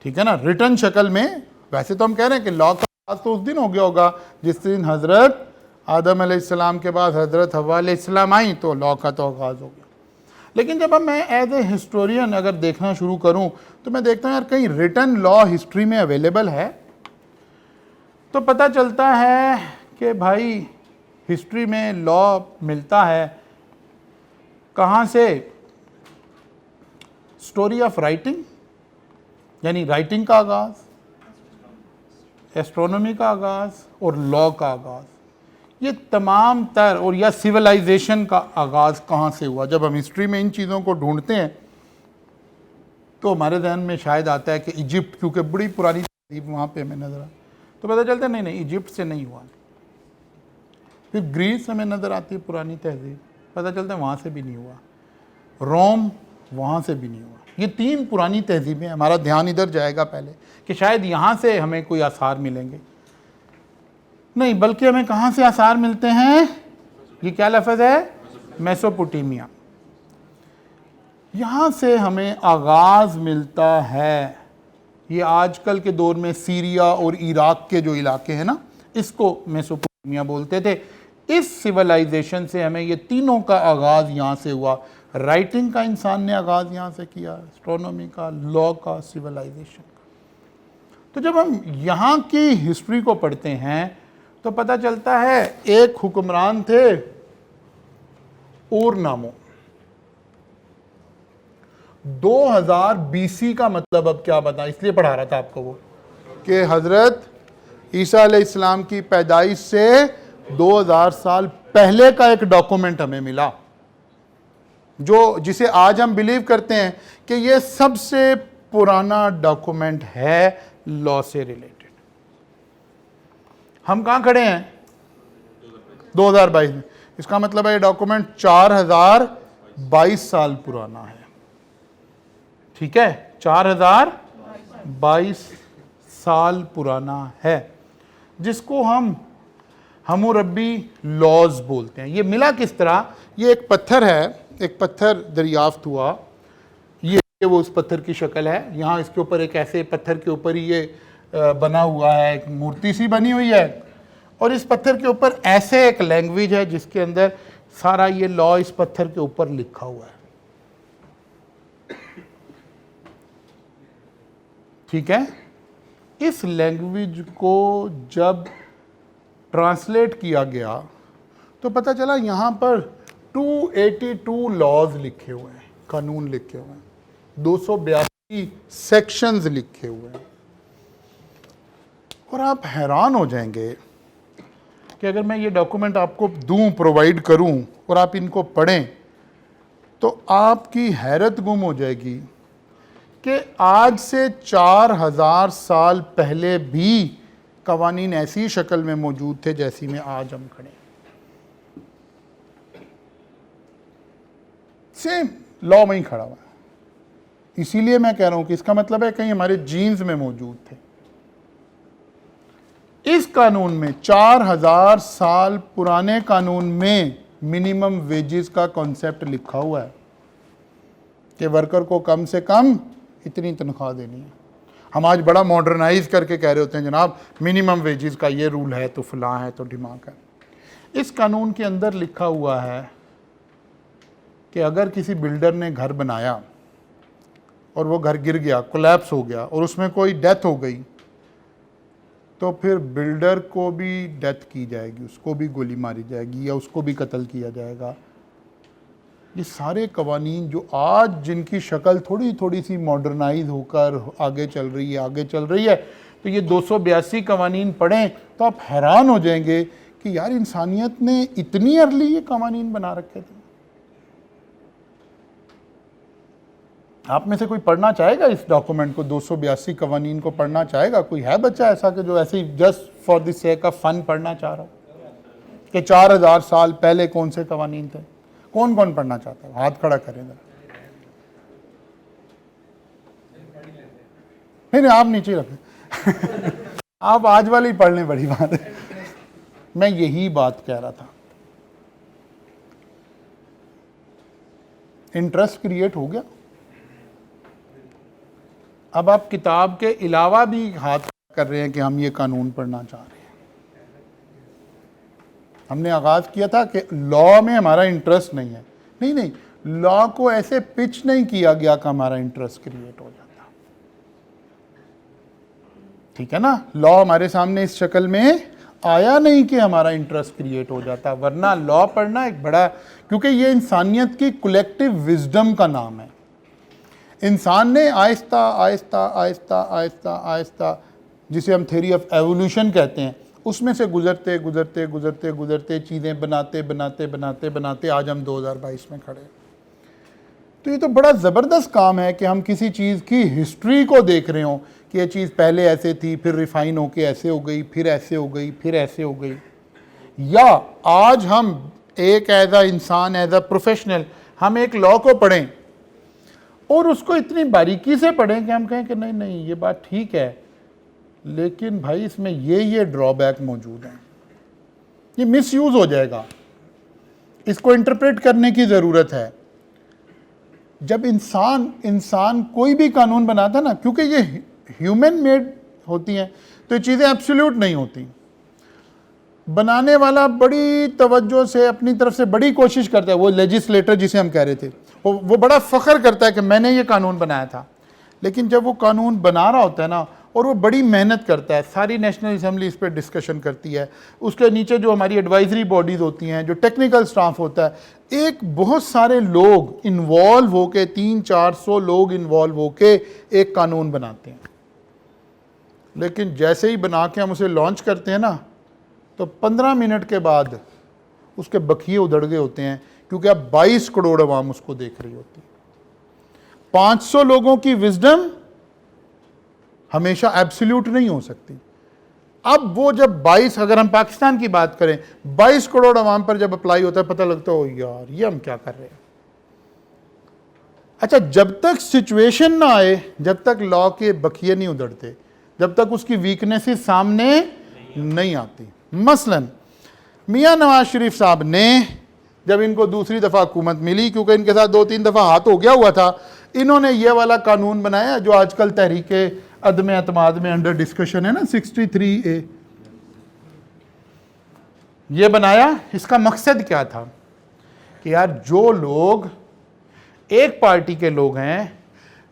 Speaker 1: ठीक है ना, रिटर्न शक्ल में। वैसे तो हम कह रहे हैं कि लॉ का आगाज़ तो उस दिन हो गया होगा जिस दिन हज़रत आदम अलैहिस्सलाम के बाद हज़रत हव्वा अलैहिस्सलाम आई, तो लॉ का तो आगाज़ हो गया। लेकिन जब अब मैं एज ए हिस्टोरियन अगर देखना शुरू करूं तो मैं देखता हूं यार कहीं रिटन लॉ हिस्ट्री में अवेलेबल है, तो पता चलता है कि भाई हिस्ट्री में लॉ मिलता है कहाँ से? स्टोरी ऑफ राइटिंग, यानी राइटिंग का आगाज़, एस्ट्रोनॉमी का आगाज़ और लॉ का आगाज़, ये तमाम तर, और या सिविलाइजेशन का आगाज़ कहाँ से हुआ? जब हम हिस्ट्री में इन चीज़ों को ढूंढते हैं तो हमारे जहन में शायद आता है कि इजिप्ट, क्योंकि बड़ी पुरानी तहजीब वहाँ पे हमें नज़र आ, तो पता चलता है नहीं इजिप्ट से नहीं हुआ। फिर ग्रीस हमें नज़र आती है पुरानी तहजीब, पता चलता है वहाँ से भी नहीं हुआ। रोम, वहाँ से भी नहीं हुआ। ये 3 पुरानी तहजीबें, हमारा ध्यान इधर जाएगा पहले कि शायद यहाँ से हमें कोई आसार मिलेंगे, नहीं, बल्कि हमें कहाँ से आसार मिलते हैं? ये क्या लफ्ज़ है? मेसोपोटामिया। यहाँ से हमें आगाज़ मिलता है। ये आजकल के दौर में सीरिया और इराक के जो इलाके हैं ना, इसको मेसोपोटामिया बोलते थे। इस सिविलाइजेशन से हमें ये तीनों का आगाज़ यहाँ से हुआ। राइटिंग का इंसान ने आगाज़ यहाँ से किया, एस्ट्रोनॉमी का, लॉ का, सिविलाइजेशन का। तो जब हम यहाँ की हिस्ट्री को पढ़ते हैं तो पता चलता है एक हुक्मरान थे ऊर नामो। 2000 BC का मतलब अब क्या बता, इसलिए पढ़ा रहा था आपको वो कि हज़रत ईसा अलैहिस्सलाम की पैदाइश से 2000 साल पहले का एक डॉक्यूमेंट हमें मिला, जो जिसे आज हम बिलीव करते हैं कि ये सबसे पुराना डॉक्यूमेंट है लॉ से रिलेटेड। हम कहाँ खड़े हैं? 2022 में। इसका मतलब है ये डॉक्यूमेंट 4022 साल पुराना है। ठीक है, 4022 साल पुराना है, जिसको हम हम्मुरब्बी लॉज बोलते हैं। ये मिला किस तरह? ये एक पत्थर है, एक पत्थर दरियाफ्त हुआ, ये वो उस पत्थर की शक्ल है। यहाँ इसके ऊपर एक ऐसे पत्थर के ऊपर ही ये बना हुआ है, एक मूर्ति सी बनी हुई है, और इस पत्थर के ऊपर ऐसे एक लैंग्वेज है जिसके अंदर सारा ये लॉ इस पत्थर के ऊपर लिखा हुआ है। ठीक है, इस लैंग्वेज को जब ट्रांसलेट किया गया तो पता चला यहाँ पर 282 लॉज लिखे हुए हैं, कानून लिखे हुए हैं, 282 सेक्शंस लिखे हुए हैं। और आप हैरान हो जाएंगे कि अगर मैं ये डॉक्यूमेंट आपको दूं, प्रोवाइड करूं और आप इनको पढ़ें तो आपकी हैरत गुम हो जाएगी कि आज से 4000 साल पहले भी कवानीन ऐसी शक्ल में मौजूद थे जैसी में आज हम खड़े। सेम लॉ में ही खड़ा हुआ है। इसीलिए मैं कह रहा हूं कि इसका मतलब है कहीं हमारे जीन्स में मौजूद थे। इस कानून में 4000 साल पुराने कानून में मिनिमम वेजेस का कॉन्सेप्ट लिखा हुआ है कि वर्कर को कम से कम इतनी तनख्वाह देनी है। हम आज बड़ा मॉडर्नाइज करके कह रहे होते हैं जनाब मिनिमम वेजेस का ये रूल है तो फलां है तो ढिमाक है। इस कानून के अंदर लिखा हुआ है कि अगर किसी बिल्डर ने घर बनाया और वो घर गिर गया, कोलैप्स हो गया और उसमें कोई डेथ हो गई, तो फिर बिल्डर को भी डेथ की जाएगी, उसको भी गोली मारी जाएगी या उसको भी कत्ल किया जाएगा। ये सारे कवानीन जो आज जिनकी शक्ल थोड़ी थोड़ी सी मॉडर्नाइज होकर आगे चल रही है, तो ये 282 कवानीन पढ़ें तो आप हैरान हो जाएंगे कि यार इंसानियत ने इतनी अर्ली ये कवानीन बना रखे थे। आप में से कोई पढ़ना चाहेगा इस डॉक्यूमेंट को? 282 कवानीन को पढ़ना चाहेगा? कोई है बच्चा ऐसा कि जो ऐसे ही just for the sake of fun पढ़ना चाह रहा हो कि 4000 साल पहले कौन से कवानीन थे? कौन कौन पढ़ना चाहता है? हाथ खड़ा करें जरा। नहीं आप नीचे रखें आप आज वाली पढ़ लें, बड़ी बात है। मैं यही बात कह रहा था, इंटरेस्ट क्रिएट हो गया। अब आप किताब के अलावा भी हाथ कर रहे हैं कि हम ये कानून पढ़ना चाह रहे हैं। हमने आगाज़ किया था कि लॉ में हमारा इंटरेस्ट नहीं है। नहीं, लॉ को ऐसे पिच नहीं किया गया कि हमारा इंटरेस्ट क्रिएट हो जाता। ठीक है ना, लॉ हमारे सामने इस शक्ल में आया नहीं कि हमारा इंटरेस्ट क्रिएट हो जाता, वरना लॉ पढ़ना एक बड़ा, क्योंकि ये इंसानियत की कलेक्टिव विजडम का नाम है। इंसान ने आहिस्ता आहिस्ता आहिस्ता आहिस्ता आहिस्ता, जिसे हम थ्योरी ऑफ एवोल्यूशन कहते हैं, उसमें से गुजरते गुजरते गुजरते गुजरते चीज़ें बनाते बनाते बनाते बनाते आज हम 2022 में खड़े। तो ये तो बड़ा ज़बरदस्त काम है कि हम किसी चीज़ की हिस्ट्री को देख रहे हों कि ये चीज़ पहले ऐसे थी, फिर रिफाइन होके ऐसे हो गई, फिर ऐसे हो गई, फिर ऐसे हो गई। या आज हम एक एज अ इंसान, एज अ प्रोफेशनल, हम एक लॉ को पढ़ें और उसको इतनी बारीकी से पढ़ें कि हम कहें कि नहीं नहीं ये बात ठीक है, लेकिन भाई इसमें ये ड्रॉबैक मौजूद हैं, ये मिसयूज हो जाएगा, इसको इंटरप्रेट करने की ज़रूरत है। जब इंसान कोई भी कानून बनाता है ना, क्योंकि ये ह्यूमन मेड होती हैं तो ये चीज़ें एब्सोल्यूट नहीं होती। बनाने वाला बड़ी तवज्जो से अपनी तरफ से बड़ी कोशिश करता है, वो लेजिस्लेटर जिसे हम कह रहे थे, वो बड़ा फ़ख्र करता है कि मैंने ये कानून बनाया था। लेकिन जब वो कानून बना रहा होता है ना, और वो बड़ी मेहनत करता है, सारी नेशनल असेंबली इस पर डिस्कशन करती है, उसके नीचे जो हमारी एडवाइजरी बॉडीज़ होती हैं, जो टेक्निकल स्टाफ होता है, एक बहुत सारे लोग इन्वॉल्व होके, 300-400 लोग इन्वॉल्व होके एक कानून बनाते हैं। लेकिन जैसे ही बना के हम उसे लॉन्च करते हैं ना, तो 15 मिनट के बाद उसके बखिए उधड़ गए होते हैं, क्योंकि अब 22 करोड़ अवाम उसको देख रही होती है। 500 लोगों की विजडम हमेशा एब्सोल्यूट नहीं हो सकती। अब वो जब 22, अगर हम पाकिस्तान की बात करें, 22 करोड़ अवाम पर जब अप्लाई होता है, पता लगता है यार ये हम क्या कर रहे हैं। अच्छा, जब तक सिचुएशन ना आए, जब तक लॉ के बखिए नहीं उधड़ते, जब तक उसकी वीकनेसेस सामने नहीं आती। मसलन मियां नवाज शरीफ साहब ने, जब इनको दूसरी दफ़ा हुकूमत मिली, क्योंकि इनके साथ 2-3 दफ़ा हाथ हो गया हुआ था, इन्होंने ये वाला कानून बनाया जो आजकल तहरीक अदम एतमाद में अंडर डिस्कशन है ना, 63A। ये बनाया, इसका मकसद क्या था कि यार जो लोग एक पार्टी के लोग हैं,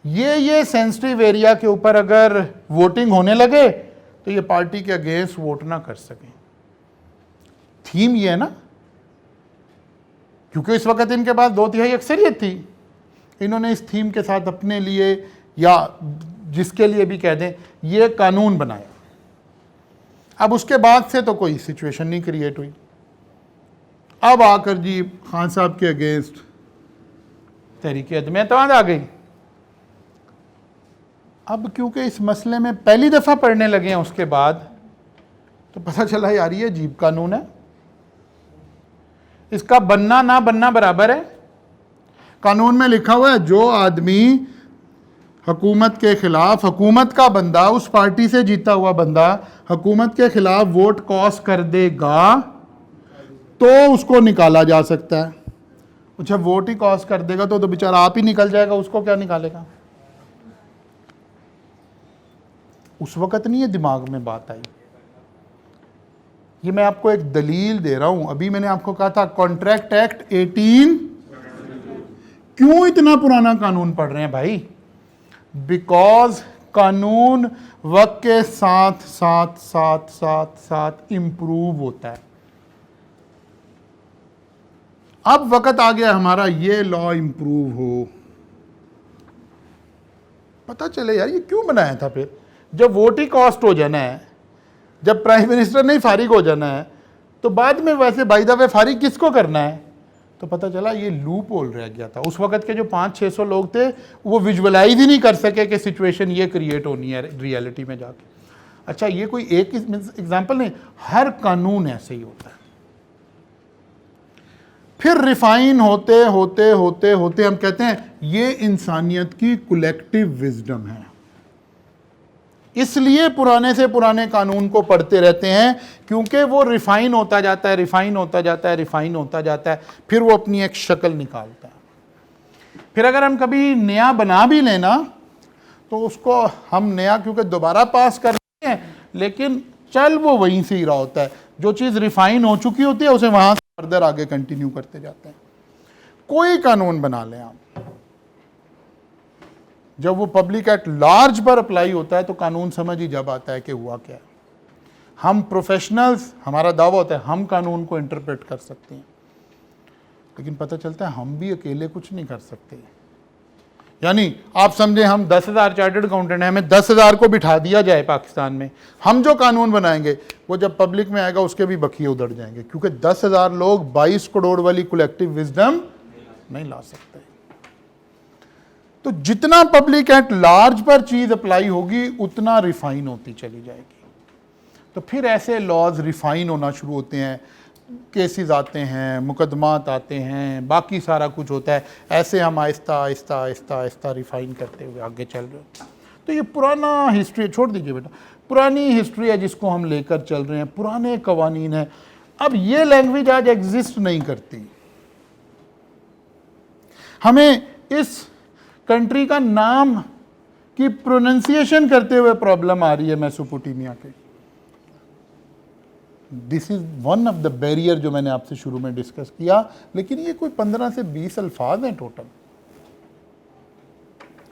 Speaker 1: ये सेंसिटिव एरिया के ऊपर अगर वोटिंग होने लगे तो ये पार्टी के अगेंस्ट वोट ना कर सकें। थीम ये है ना, क्योंकि इस वक्त इनके पास 2/3 अक्सरियत थी। इन्होंने इस थीम के साथ अपने लिए, या जिसके लिए भी कह दें, ये कानून बनाया। अब उसके बाद से तो कोई सिचुएशन नहीं क्रिएट हुई। अब आकर जी खान साहब के अगेंस्ट तहरीक अदम एतमाद आ गई। अब क्योंकि इस मसले में पहली दफ़ा पढ़ने लगे हैं, उसके बाद तो पता चला यार ये अजीब कानून है, इसका बनना ना बनना बराबर है। कानून में लिखा हुआ है जो आदमी हुकूमत के खिलाफ, हुकूमत का बंदा, उस पार्टी से जीता हुआ बंदा हुकूमत के खिलाफ वोट कॉस्ट कर देगा तो उसको निकाला जा सकता है। अच्छा, वोट ही कॉस्ट कर देगा तो बेचारा आप ही निकल जाएगा, उसको क्या निकालेगा? उस वक्त नहीं ये दिमाग में बात आई। ये मैं आपको एक दलील दे रहा हूं। अभी मैंने आपको कहा था कॉन्ट्रैक्ट एक्ट 18, क्यों इतना पुराना कानून पढ़ रहे हैं भाई? बिकॉज कानून वक्त के साथ साथ साथ साथ साथ इंप्रूव होता है। अब वक्त आ गया हमारा ये लॉ इंप्रूव हो, पता चले यार ये क्यों बनाया था। फिर जब वोट ही कॉस्ट हो जाना है, जब प्राइम मिनिस्टर नहीं फारिग हो जाना है, तो बाद में वैसे बाय द वे फारिग किसको करना है? तो पता चला ये लूप होल रह गया था। उस वक्त के जो 500-600 लोग थे वो विजुअलाइज ही नहीं कर सके कि सिचुएशन ये क्रिएट होनी है रियलिटी में जाके। अच्छा, ये कोई एक एग्जांपल नहीं, हर कानून ऐसे ही होता है। फिर रिफाइन होते होते होते होते हम कहते हैं ये इंसानियत की कलेक्टिव विजडम है। इसलिए पुराने से पुराने कानून को पढ़ते रहते हैं, क्योंकि वो रिफाइन होता जाता है, रिफाइन होता जाता है, रिफाइन होता जाता है, फिर वो अपनी एक शक्ल निकालता है। फिर अगर हम कभी नया बना भी लेना तो उसको हम नया क्योंकि दोबारा पास कर रहे हैं, लेकिन चल वो वहीं से ही रहा होता है। जो चीज़ रिफाइन हो चुकी होती है उसे वहाँ से फर्दर आगे कंटिन्यू करते जाते हैं। कोई कानून बना लें आप, जब वो पब्लिक एट लार्ज पर अप्लाई होता है तो कानून समझ ही जब आता है कि हुआ क्या है। हम प्रोफेशनल्स, हमारा दावा होता है हम कानून को इंटरप्रेट कर सकते हैं, लेकिन पता चलता है हम भी अकेले कुछ नहीं कर सकते। यानी आप समझे हम 10,000 चार्टर्ड अकाउंटेंट हैं, हमें 10,000 को बिठा दिया जाए पाकिस्तान में, हम जो कानून बनाएंगे वो जब पब्लिक में आएगा उसके भी बखिए उधड़ जाएंगे, क्योंकि 10,000 लोग 22 करोड़ वाली कलेक्टिव विजडम नहीं ला सकते। तो जितना पब्लिक एट लार्ज पर चीज अप्लाई होगी उतना रिफाइन होती चली जाएगी। तो फिर ऐसे लॉज रिफाइन होना शुरू होते हैं, केसेस आते हैं, मुकदमात आते हैं, बाकी सारा कुछ होता है। ऐसे हम आहिस्ता आहिस्ता आहिस्ता आहिस्ता रिफाइन करते हुए आगे चल रहे होते हैं। तो ये पुराना हिस्ट्री, छोड़ दीजिए बेटा, पुरानी हिस्ट्री है जिसको हम लेकर चल रहे हैं, पुराने कवानीन हैं। अब ये लैंग्वेज आज एग्जिस्ट नहीं करती। हमें इस कंट्री का नाम की प्रोनाउंसिएशन करते हुए प्रॉब्लम आ रही है मेसोपोटामिया के। This is one of the barrier जो मैंने आपसे शुरू में डिस्कस किया, लेकिन ये कोई 15 से 20 अल्फाज हैं टोटल।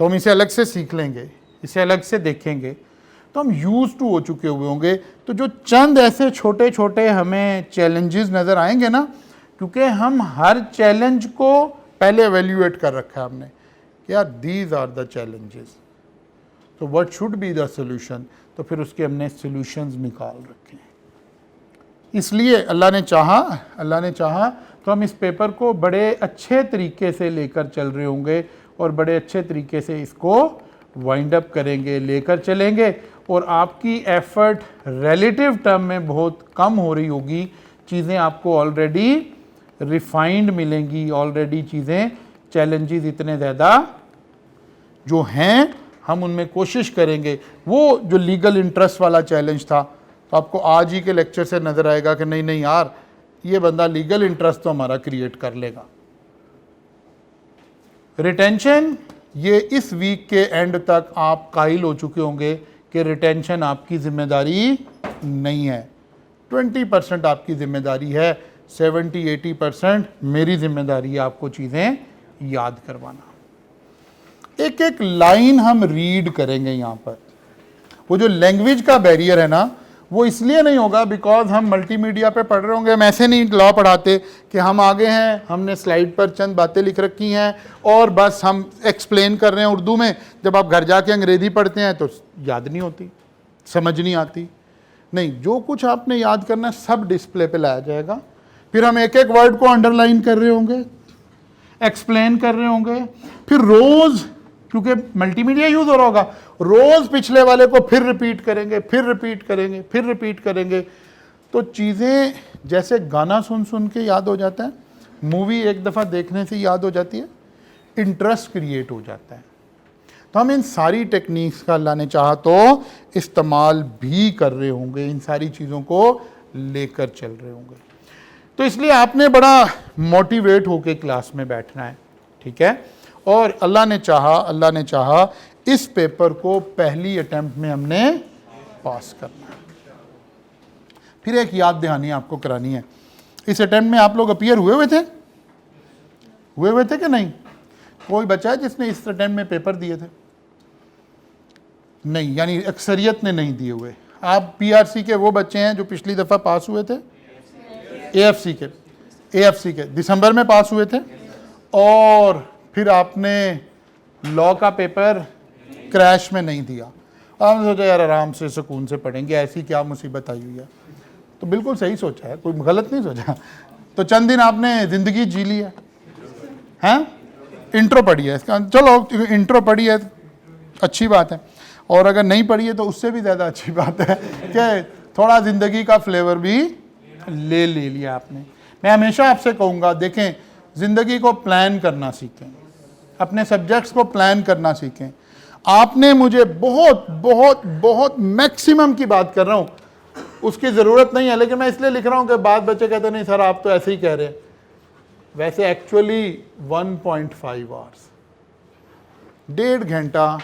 Speaker 1: तो हम इसे अलग से सीख लेंगे, इसे अलग से देखेंगे, तो हम यूज टू हो चुके हुए होंगे। तो जो चंद ऐसे छोटे छोटे हमें चैलेंजेस नज़र आएंगे ना, क्योंकि हम हर चैलेंज को पहले एवेल्यूएट कर रखा है हमने कि यार दीज आर द चैलेंजेस, तो what should be the solution, तो फिर उसके हमने सॉल्यूशंस निकाल रखे हैं। इसलिए अल्लाह ने चाहा तो हम इस पेपर को बड़े अच्छे तरीके से लेकर चल रहे होंगे और बड़े अच्छे तरीके से इसको वाइंड अप करेंगे, लेकर चलेंगे, और आपकी एफर्ट रिलेटिव टर्म में बहुत कम हो रही होगी। चीज़ें आपको ऑलरेडी रिफाइंड मिलेंगी, ऑलरेडी चीज़ें, चैलेंजेस इतने ज़्यादा जो हैं हम उनमें कोशिश करेंगे। वो जो लीगल इंटरेस्ट वाला चैलेंज था, तो आपको आज ही के लेक्चर से नज़र आएगा कि नहीं नहीं यार, ये बंदा लीगल इंटरेस्ट तो हमारा क्रिएट कर लेगा। रिटेंशन, ये इस वीक के एंड तक आप कायल हो चुके होंगे कि रिटेंशन आपकी जिम्मेदारी नहीं है। 20% आपकी जिम्मेदारी है, 70-80% मेरी जिम्मेदारी है आपको चीज़ें याद करवाना। एक एक लाइन हम रीड करेंगे यहाँ पर। वो जो लैंग्वेज का बैरियर है ना, वो इसलिए नहीं होगा बिकॉज हम मल्टीमीडिया पे पढ़ रहे होंगे। हम ऐसे नहीं लॉ पढ़ाते कि हम आगे हैं, हमने स्लाइड पर चंद बातें लिख रखी हैं और बस हम एक्सप्लेन कर रहे हैं उर्दू में। जब आप घर जाके अंग्रेज़ी पढ़ते हैं तो याद नहीं होती, समझ नहीं आती। नहीं, जो कुछ आपने याद करना है सब डिस्प्ले पे लाया जाएगा। फिर हम एक एक वर्ड को अंडरलाइन कर रहे होंगे, एक्सप्लेन कर रहे होंगे। फिर रोज़, क्योंकि मल्टीमीडिया यूज़ हो रहा होगा, रोज़ पिछले वाले को फिर रिपीट करेंगे, फिर रिपीट करेंगे, फिर रिपीट करेंगे। तो चीज़ें जैसे गाना सुन सुन के याद हो जाता है, मूवी एक दफ़ा देखने से याद हो जाती है, इंटरेस्ट क्रिएट हो जाता है। तो हम इन सारी टेक्निक्स का अल्लाह ने चाहा तो इस्तेमाल भी कर रहे होंगे, इन सारी चीज़ों को लेकर चल रहे होंगे। तो इसलिए आपने बड़ा मोटिवेट होकर क्लास में बैठना है, ठीक है। और अल्लाह ने चाहा इस पेपर को पहली अटेम्प्ट में हमने पास करना है। फिर एक याद दहानी आपको करानी है। इस अटेम्प्ट में आप लोग अपीयर हुए थे कि नहीं? कोई बच्चा है जिसने इस अटेम्प्ट में पेपर दिए थे? नहीं, यानी अक्सरियत ने नहीं दिए हुए। आप पीआरसी के वो बच्चे हैं जो पिछली दफ़ा पास हुए थे, एएफसी के दिसंबर में पास हुए थे, और फिर आपने लॉ का पेपर क्रैश में नहीं दिया। आपने सोचा यार आराम से सुकून से पढ़ेंगे, ऐसी क्या मुसीबत आई हुई है। तो बिल्कुल सही सोचा है, कोई गलत नहीं सोचा। तो चंद दिन आपने ज़िंदगी जी ली है, हैं? इंट्रो पढ़ी है इसका, चलो इंट्रो पढ़ी है अच्छी बात है, और अगर नहीं पढ़ी है तो उससे भी ज़्यादा अच्छी बात है कि थोड़ा ज़िंदगी का फ्लेवर भी ले लिया आपने। मैं हमेशा आपसे कहूँगा, देखें, ज़िंदगी को प्लान करना सीखें, अपने सब्जेक्ट्स को प्लान करना सीखें। आपने मुझे बहुत बहुत बहुत मैक्सिमम की बात कर रहा हूँ, उसकी ज़रूरत नहीं है, लेकिन मैं इसलिए लिख रहा हूँ कि बाद बच्चे कहते नहीं सर आप तो ऐसे ही कह रहे हैं। वैसे एक्चुअली 1.5 आवर्स, 1.5 घंटा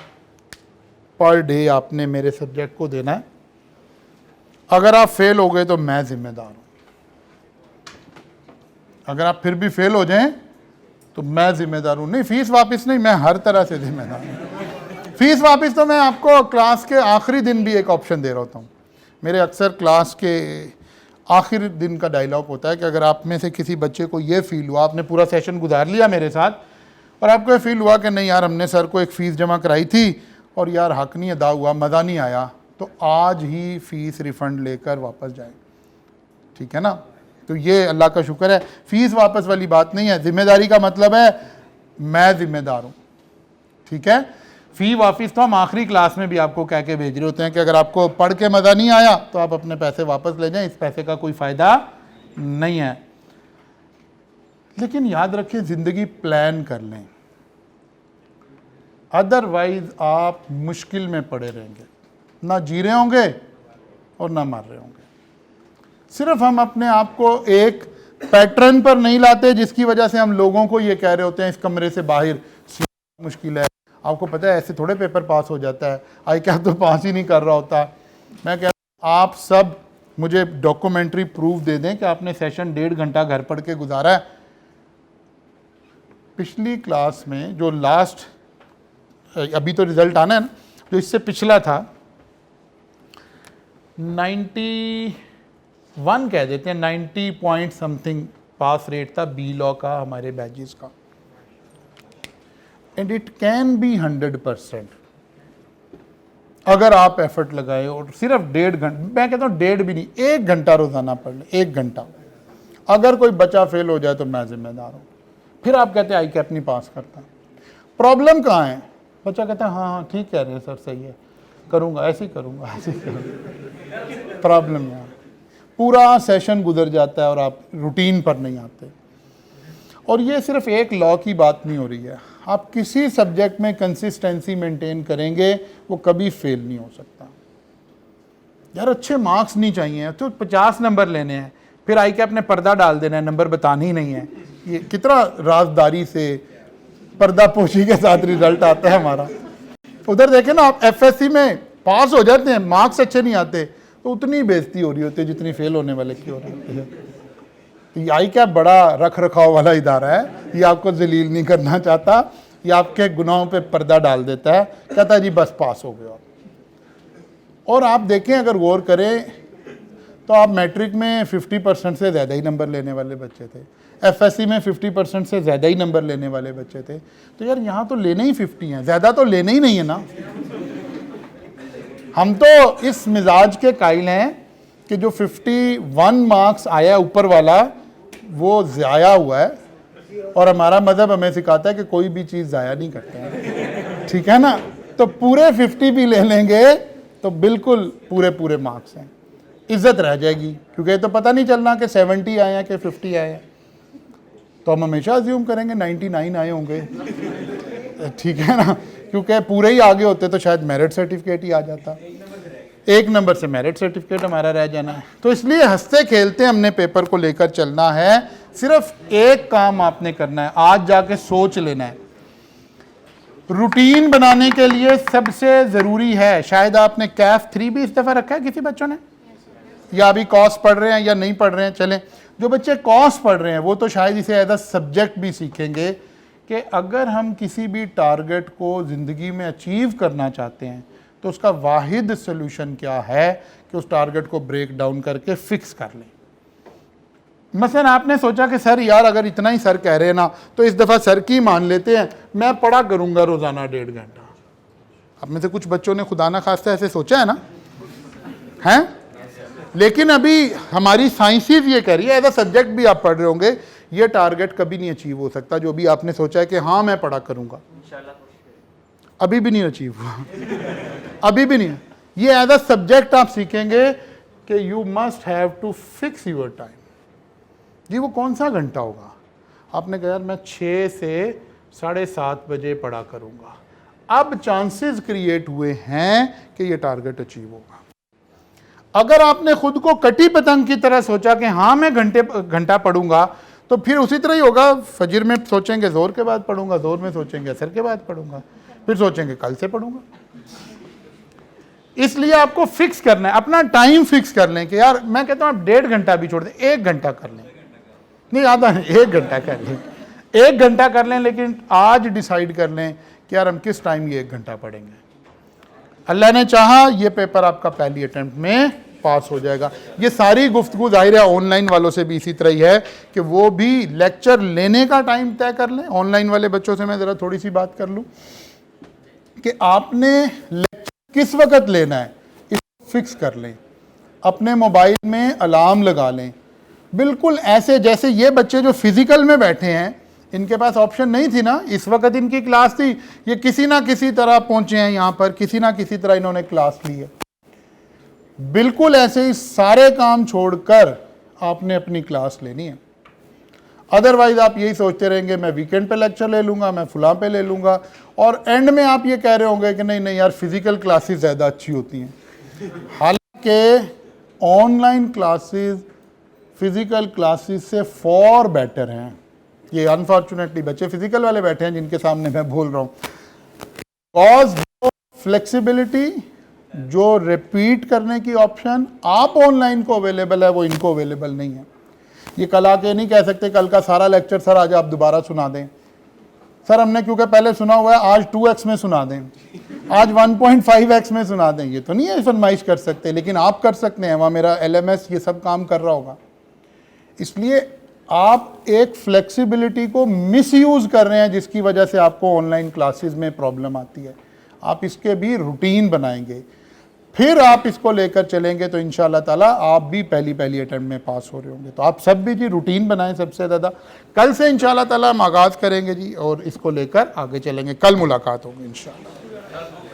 Speaker 1: पर डे आपने मेरे सब्जेक्ट को देना है। अगर आप फेल हो गए तो मैं जिम्मेदार हूँ, अगर आप फिर भी फेल हो जाएं तो मैं जिम्मेदार हूँ। नहीं, फीस वापस नहीं, मैं हर तरह से जिम्मेदार हूँ। फीस वापस तो मैं आपको क्लास के आखिरी दिन भी एक ऑप्शन दे रहा होता हूँ। मेरे अक्सर क्लास के आखिरी दिन का डायलॉग होता है कि अगर आप में से किसी बच्चे को ये फील हुआ, आपने पूरा सेशन गुजार लिया मेरे साथ और आपको ये फील हुआ कि नहीं यार, हमने सर को एक फ़ीस जमा कराई थी और यार हक नहीं अदा हुआ, मज़ा नहीं आया, तो आज ही फ़ीस रिफ़ंड लेकर वापस जाएं। ठीक है ना? तो ये अल्लाह का शुक्र है, फ़ीस वापस वाली बात नहीं है। ज़िम्मेदारी का मतलब है मैं ज़िम्मेदार हूँ। ठीक है? फ़ी वापस तो हम आखिरी क्लास में भी आपको कह के भेज रहे होते हैं कि अगर आपको पढ़ के मज़ा नहीं आया तो आप अपने पैसे वापस ले जाएं, इस पैसे का कोई फ़ायदा नहीं है। लेकिन याद रखें, ज़िंदगी प्लान कर लें, अदरवाइज आप मुश्किल में पड़े रहेंगे, ना जी रहे होंगे और ना मर रहे होंगे। सिर्फ हम अपने आप को एक पैटर्न पर नहीं लाते जिसकी वजह से हम लोगों को ये कह रहे होते हैं इस कमरे से बाहर मुश्किल है। आपको पता है ऐसे थोड़े पेपर पास हो जाता है, आई क्या तो पास ही नहीं कर रहा होता। मैं कह रहा हूँ आप सब मुझे डॉक्यूमेंट्री प्रूफ दे दें कि आपने सेशन 1.5 घंटा घर पढ़ के गुजारा है। पिछली क्लास में जो लास्ट, अभी तो रिजल्ट आना है ना, जो इससे पिछला था 91 कह देते हैं, 90 पॉइंट समथिंग पास रेट था बी लॉ का हमारे बैचेस का। एंड इट कैन बी 100% अगर आप एफर्ट लगाए और सिर्फ 1.5 घंटा, मैं कहता हूँ 1.5 भी नहीं, 1 घंटा रोजाना पढ़ लें, 1 घंटा। अगर कोई बच्चा फेल हो जाए तो मैं जिम्मेदार हूँ। फिर आप कहते हैं आई कैप नहीं पास करता। प्रॉब्लम कहाँ है? बच्चा कहता है हाँ हाँ ठीक कह रहे हैं सर, सही है, करूँगा, ऐसे ही करूँगा, ऐसे ही करूँगा। प्रॉब्लम यहाँ पूरा सेशन गुजर जाता है और आप रूटीन पर नहीं आते। और ये सिर्फ एक लॉ की बात नहीं हो रही है, आप किसी सब्जेक्ट में कंसिस्टेंसी मेंटेन करेंगे वो कभी फेल नहीं हो सकता। यार अच्छे मार्क्स नहीं चाहिए तो 50 नंबर लेने हैं, फिर आई के अपने पर्दा डाल देना है, नंबर बताने ही नहीं है। ये कितना राजदारी से पर्दा पोशी के साथ रिजल्ट आता है हमारा। उधर देखें ना आप, एफएससी में पास हो जाते हैं, मार्क्स अच्छे नहीं आते तो उतनी बेइज्जती हो रही होती है जितनी फेल होने वाले की हो रही होती है। ये आई क्या बड़ा रख रखाव वाला इदारा है, ये आपको जलील नहीं करना चाहता, ये आपके गुनाहों पे पर्दा डाल देता है, कहता है जी बस पास हो गया। और आप देखें, अगर गौर करें तो आप मैट्रिक में 50% से ज़्यादा ही नंबर लेने वाले बच्चे थे, एफएससी में 50% से ज़्यादा ही नंबर लेने वाले बच्चे थे। तो यार यहाँ तो लेने ही 50 हैं, ज़्यादा तो लेने ही नहीं है ना। हम तो इस मिजाज के कायल हैं कि जो 51 मार्क्स आया ऊपर वाला वो ज़ाया हुआ है, और हमारा मज़हब हमें सिखाता है कि कोई भी चीज़ ज़ाया नहीं करते हैं। ठीक है ना? तो पूरे 50 भी ले लेंगे तो बिल्कुल पूरे मार्क्स हैं, इज्जत रह जाएगी, क्योंकि तो पता नहीं चलना कि 70 आए हैं कि 50 आए हैं। तो हम हमेशा अज्यूम करेंगे 99 आए होंगे। ठीक है ना? क्योंकि पूरे ही आगे होते तो शायद मेरिट सर्टिफिकेट ही आ जाता, 1 नंबर से मेरिट सर्टिफिकेट हमारा रह जाना है। तो इसलिए हंसते खेलते हमने पेपर को लेकर चलना है। सिर्फ एक काम आपने करना है, आज जाके सोच लेना है। रूटीन बनाने के लिए सबसे ज़रूरी है, शायद आपने कैफ 3 भी इस दफ़ा रखा है किसी बच्चों ने, या अभी कॉस पढ़ रहे हैं या नहीं पढ़ रहे हैं। चलें, जो बच्चे कॉस पढ़ रहे हैं वो तो शायद इसे एज अ सब्जेक्ट भी सीखेंगे कि अगर हम किसी भी टारगेट को ज़िंदगी में अचीव करना चाहते हैं तो उसका वाहिद सोल्यूशन क्या है कि उस टारगेट को ब्रेक डाउन करके फिक्स कर लें। मसलन आपने सोचा कि सर यार अगर इतना ही सर कह रहे हैं ना तो इस दफ़ा सर की मान लेते हैं, मैं पढ़ा करूँगा रोज़ाना 1.5 घंटा। अब में से कुछ बच्चों ने खुदा ना खास्ता ऐसे सोचा है ना, हैं? लेकिन अभी हमारी साइंसेज ये कह रही है, एज अ सब्जेक्ट भी आप पढ़ रहे होंगे, ये टारगेट कभी नहीं अचीव हो सकता जो भी आपने सोचा है कि हाँ मैं पढ़ा करूँगा, अभी भी नहीं अचीव हुआ। अभी भी नहीं। ये एज अ सब्जेक्ट आप सीखेंगे कि you must have to fix your time. जी वो कौन सा घंटा होगा? आपने कहा यार मैं 6 से 7:30 बजे पढ़ा करूँगा। अब चांसेस क्रिएट हुए हैं कि ये टारगेट अचीव होगा। अगर आपने खुद को कटी पतंग की तरह सोचा कि हाँ मैं घंटा पढ़ूंगा, तो फिर उसी तरह ही होगा। फजर में सोचेंगे जोर के बाद पढ़ूंगा, जोर में सोचेंगे असर के बाद पढ़ूंगा, फिर सोचेंगे कल से पढ़ूंगा। इसलिए आपको फिक्स करना है, अपना टाइम फिक्स कर लें कि यार मैं कहता हूँ आप 1.5 घंटा भी छोड़ दें, 1 घंटा कर लें, नहीं आधा नहीं, 1 घंटा कर लें। 1 घंटा कर लें, लेकिन आज डिसाइड कर लें कि यार हम किस टाइम ये 1 घंटा पढ़ेंगे। अल्लाह ने चाहा ये पेपर आपका पहली अटेम्प्ट में पास हो जाएगा। ये सारी गुफ्तगू जाहिर है ऑनलाइन वालों से भी इसी तरह ही है कि वो भी लेक्चर लेने का टाइम तय कर लें। ऑनलाइन वाले बच्चों से मैं ज़रा थोड़ी सी बात कर लूँ कि आपने लेक्चर किस वक्त लेना है, इसको फिक्स कर लें। अपने मोबाइल में अलार्म लगा लें, बिल्कुल ऐसे जैसे ये बच्चे जो फिजिकल में बैठे हैं, इनके पास ऑप्शन नहीं थी ना, इस वक्त इनकी क्लास थी, ये किसी ना किसी तरह पहुंचे हैं यहाँ पर, किसी ना किसी तरह इन्होंने क्लास ली है। बिल्कुल ऐसे ही सारे काम छोड़कर आपने अपनी क्लास लेनी है। अदरवाइज आप यही सोचते रहेंगे मैं वीकेंड पे लेक्चर ले लूँगा, मैं फलां पे ले लूँगा, और एंड में आप ये कह रहे होंगे कि नहीं नहीं यार फिजिकल क्लासेस ज़्यादा अच्छी होती हैं। हालांकि ऑनलाइन क्लासेस फिजिकल क्लासेस से फॉर बेटर हैं। ये अनफॉर्चुनेटली बच्चे फिजिकल वाले बैठे हैं जिनके सामने मैं बोल रहा हूँ, बिकॉज जो फ्लेक्सिबिलिटी, जो रिपीट करने की ऑप्शन आप ऑनलाइन को अवेलेबल है वो इनको अवेलेबल नहीं है। ये कल आके नहीं कह सकते कल का सारा लेक्चर सर आज आप दोबारा सुना दें, सर हमने क्योंकि पहले सुना हुआ है आज 2x में सुना दें, आज 1.5x में सुना दें। ये तो नहीं है फरमाइश कर सकते, लेकिन आप कर सकते हैं, वहाँ मेरा LMS ये सब काम कर रहा होगा। इसलिए आप एक फ्लेक्सिबिलिटी को मिसयूज़ कर रहे हैं जिसकी वजह से आपको ऑनलाइन क्लासेस में प्रॉब्लम आती है। आप इसके भी रूटीन बनाएंगे, फिर आप इसको लेकर चलेंगे तो इंशाअल्लाह ताला आप भी पहली अटेम्प्ट में पास हो रहे होंगे। तो आप सब भी जी रूटीन बनाएं सबसे ज़्यादा। कल से इंशाअल्लाह ताला हम आगाज़ करेंगे जी और इसको लेकर आगे चलेंगे। कल मुलाकात होगी इंशाअल्लाह।